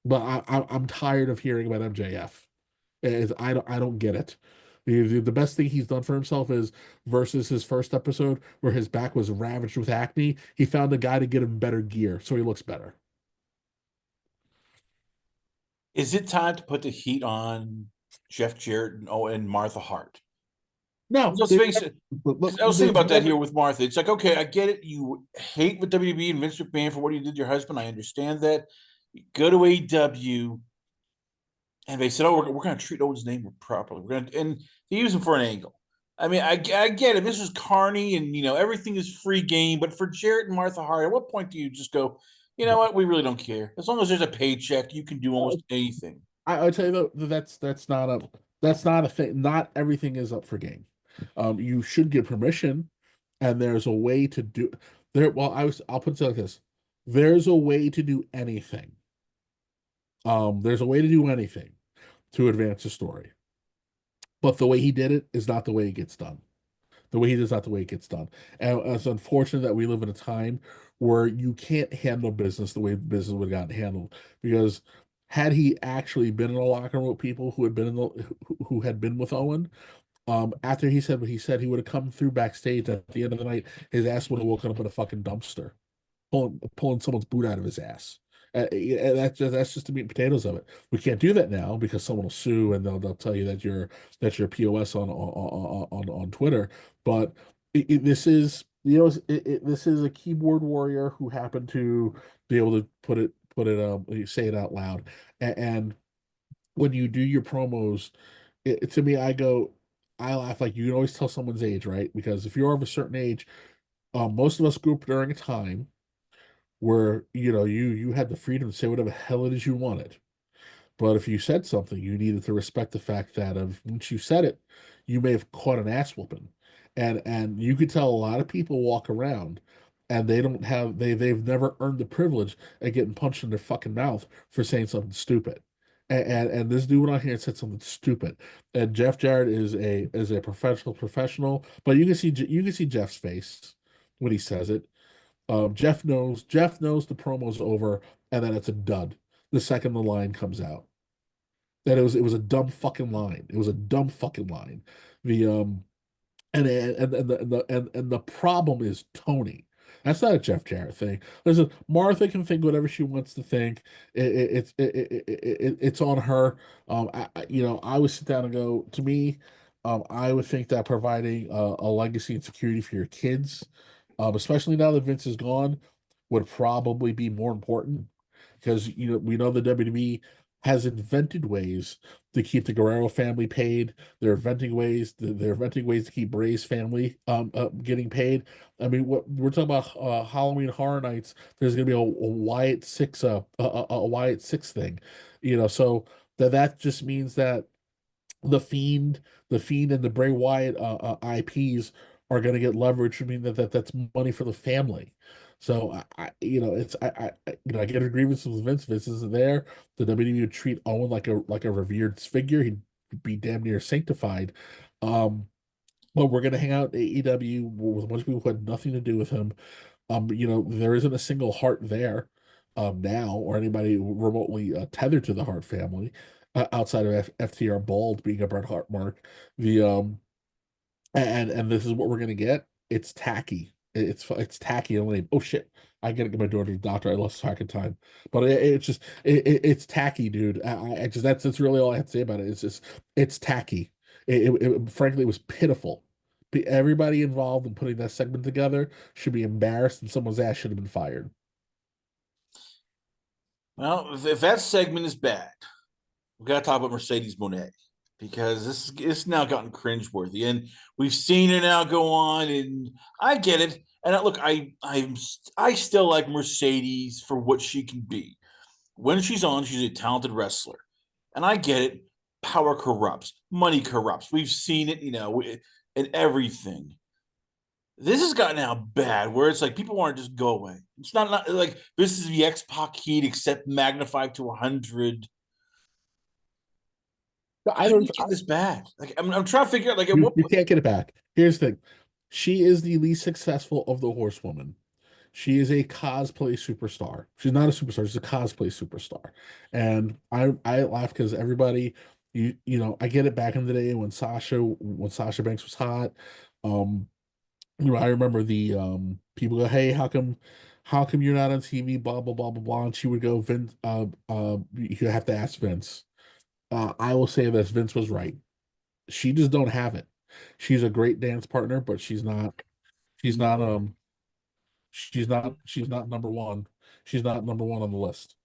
But I'm tired of hearing about MJF. I don't get it. The best thing he's done for himself is versus his first episode where his back was ravaged with acne. He found a guy to get him better gear, so he looks better. Is it time to put the heat on Jeff Jarrett and Martha Hart? No, Let's face it. I was thinking they've about that never. here with Martha. It's like, okay, I get it. You hate with WWE and Vince McMahon for what he did to your husband. I understand that. You go to AEW, and they said, "Oh, we're going to treat Owen's name properly. We're going to," and they use him for an angle. I mean, I get it. This is Carney, and everything is free game. But for Jarrett and Martha Hart, at what point do you just go, you know what? We really don't care. As long as there's a paycheck, you can do almost anything. I tell you though, that's not a thing. Not everything is up for game. You should get permission, and there's a way to do there. Well, I'll put it like this: there's a way to do anything. There's a way to do anything to advance the story, but the way he did it is not the way it gets done. The way he does not the way it gets done. And it's unfortunate that we live in a time where you can't handle business the way business would have gotten handled. Because had he actually been in a locker room with people who had been who had been with Owen, after he said what he said, he would have come through backstage at the end of the night. His ass would have woken up in a fucking dumpster, pulling someone's boot out of his ass. That's just the meat and potatoes of it. We can't do that now because someone will sue and they'll tell you that you're POS on Twitter. But this is this is a keyboard warrior who happened to be able to say it out loud. And when you do your promos, to me, I laugh like you can always tell someone's age, right? Because if you're of a certain age, most of us grew up during a time where you had the freedom to say whatever the hell it is you wanted. But if you said something, you needed to respect the fact that once you said it, you may have caught an ass whooping. And you could tell a lot of people walk around and they've never earned the privilege of getting punched in their fucking mouth for saying something stupid. And this dude went on here and said something stupid. And Jeff Jarrett is a professional, but you can see Jeff's face when he says it. Jeff knows the promo's over, and then it's a dud the second the line comes out. That it was a dumb fucking line. It was a dumb fucking line. The and the problem is Tony. That's not a Jeff Jarrett thing. Listen, Martha can think whatever she wants to think. It's on her. I would sit down and go. To me, I would think that providing a legacy and security for your kids, especially now that Vince is gone, would probably be more important because we know the WWE has invented ways to keep the Guerrero family paid. They're inventing ways to keep Bray's family getting paid. I mean, what we're talking about Halloween Horror Nights. There's going to be a Wyatt Six a Wyatt Six thing, so that just means that the Fiend and the Bray Wyatt IPs are going to get leverage. I mean that's money for the family. So I get a grievance with Vince. Vince isn't there. The WWE would treat Owen like a revered figure. He'd be damn near sanctified. But we're gonna hang out at AEW with a bunch of people who had nothing to do with him. There isn't a single Hart there now, or anybody remotely tethered to the Hart family outside of FTR Bald being a Bret Hart mark. The and this is what we're gonna get. It's tacky. It's tacky and lame. Oh shit! I gotta get my daughter to the doctor. I lost track of time, but it's tacky, dude. I just that's really all I have to say about it. It's tacky. Frankly, it was pitiful. Everybody involved in putting that segment together should be embarrassed, and someone's ass should have been fired. Well, if that segment is bad, we've got to talk about Mercedes Mone because it's now gotten cringeworthy, and we've seen her now go on, and I get it. And look, I still like Mercedes for what she can be. When she's on, she's a talented wrestler, and I get it. Power corrupts, money corrupts. We've seen it, in everything. This has gotten now bad where it's like people want to just go away. It's not like this is the X Pac heat except magnified to 100. I How do don't. you get this back? Like, I'm trying to figure out, like, at You, what you point. can't get it back. Here's the thing. She is the least successful of the horsewomen. She is a cosplay superstar. She's not a superstar, she's a cosplay superstar. And I laugh because everybody, I get it back in the day when Sasha Banks was hot. Um, I remember the people go, "Hey, how come you're not on TV?" Blah blah blah blah blah. And she would go, "Vince, you have to ask Vince." I will say this, Vince was right. She just don't have it. She's a great dance partner, but she's not number one. She's not number one on the list.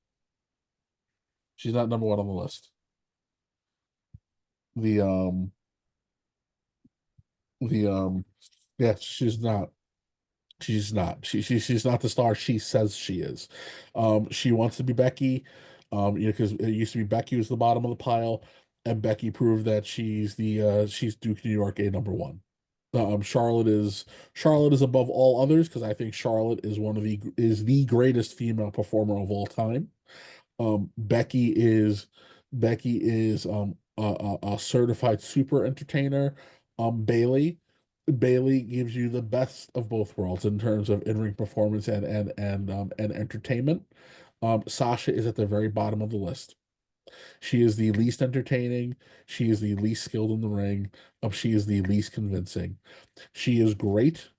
She's not number one on the list. The the yeah, she's not. She's not. She's not the star she says she is. She wants to be Becky. Because it used to be Becky was the bottom of the pile, and Becky proved that she's Duke New York a number one. Charlotte is above all others because I think Charlotte is the greatest female performer of all time. Becky is a certified super entertainer. Bailey gives you the best of both worlds in terms of in-ring performance and entertainment. Sasha is at the very bottom of the list. She is the least entertaining. She is the least skilled in the ring. She is the least convincing. She is great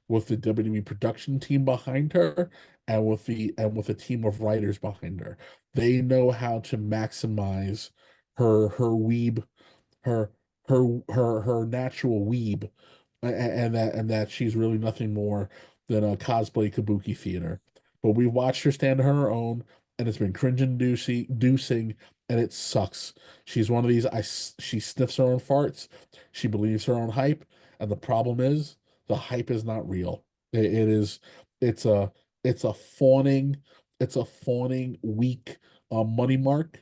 with the WWE production team behind her and with a team of writers behind her. They know how to maximize her weeb, her her natural weeb, and that she's really nothing more than a cosplay kabuki theater. But we've watched her stand on her own, and it's been cringe-inducing, and it sucks. She's one of these. She sniffs her own farts. She believes her own hype, and the problem is the hype is not real. It is. It's a. It's a fawning. It's a fawning weak money mark.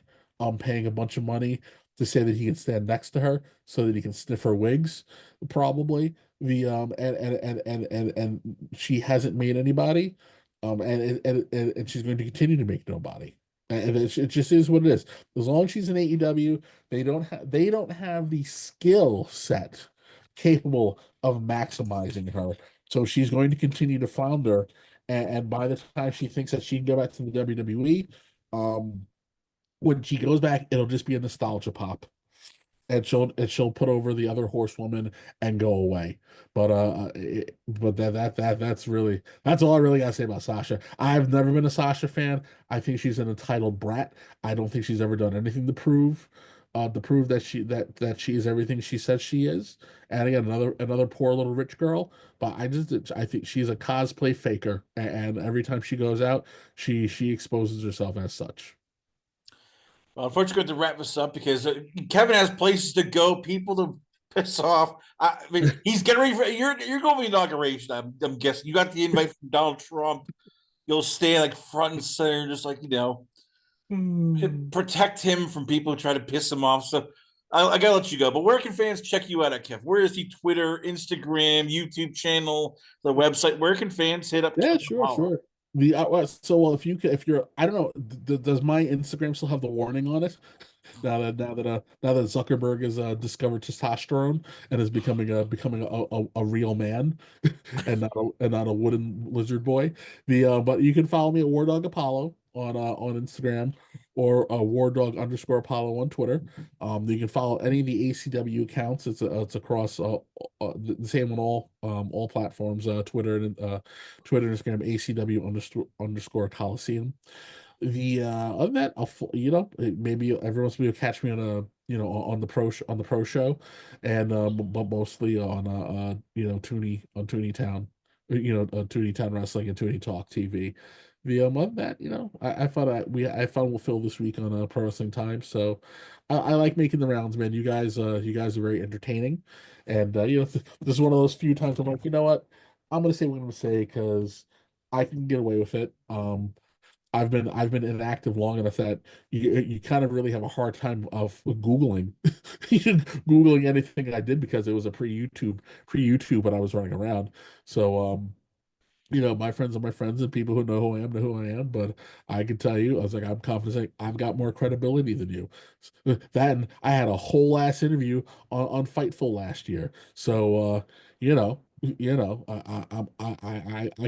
Paying a bunch of money to say that he can stand next to her so that he can sniff her wigs, probably. The and she hasn't made anybody, and she's going to continue to make nobody. And it just is what it is. As long as she's in AEW, they don't have the skill set capable of maximizing her. So she's going to continue to flounder. And by the time she thinks that she can go back to the WWE, um, when she goes back, it'll just be a nostalgia pop, and she'll put over the other horsewoman and go away. But that's all I really gotta say about Sasha. I've never been a Sasha fan. I think she's an entitled brat. I don't think she's ever done anything to prove that she is everything she says she is. And again, another poor little rich girl. But I think she's a cosplay faker, and every time she goes out, she exposes herself as such. Well, unfortunately, we have to wrap this up because Kevin has places to go, people to piss off. I mean, he's getting ready for you're going to the inauguration. I'm guessing you got the invite from Donald Trump. You'll stay like front and center, just like protect him from people who try to piss him off. So I gotta let you go. But where can fans check you out at, Kev? Where is the Twitter, Instagram, YouTube channel, the website? Where can fans hit up Yeah, Kevin sure, Apollo? sure. Well, if you're, I don't know, does my Instagram still have the warning on it? Now that Zuckerberg has discovered testosterone and is becoming a real man, and not a wooden lizard boy. But you can follow me at Wardog Apollo on Instagram, or Wardog _Apollo on Twitter. You can follow any of the ACW accounts. It's across the same on all platforms. Twitter, Instagram, ACW _underscore Coliseum. The Other than that, maybe every once in a while catch me on the pro show, and but mostly on Toonie Town, Toonie Town Wrestling and Toonie Talk TV. The Other than that, I found we'll fill this week on Pro Wrestling Time. So I like making the rounds, man. You guys are very entertaining, and this is one of those few times I'm like, you know what, I'm gonna say what I'm gonna say because I can get away with it. I've been inactive long enough that you kind of really have a hard time of Googling anything I did because it was a pre-YouTube when I was running around. So my friends are my friends, and people who know who I am know who I am. But I can tell you, I was like, I'm confident saying I've got more credibility than you. That, and I had a whole ass interview on Fightful last year. So I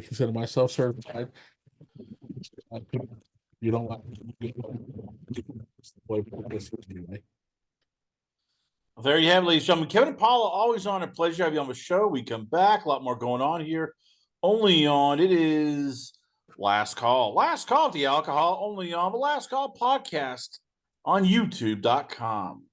consider myself certified. You don't like anyway. Well, there you have it, ladies and gentlemen. Kevin Apollo, always on a pleasure to have you on the show. We come back, a lot more going on here. Only on it is Last Call. Last Call at the Alcohol, only on the Last Call podcast on YouTube.com.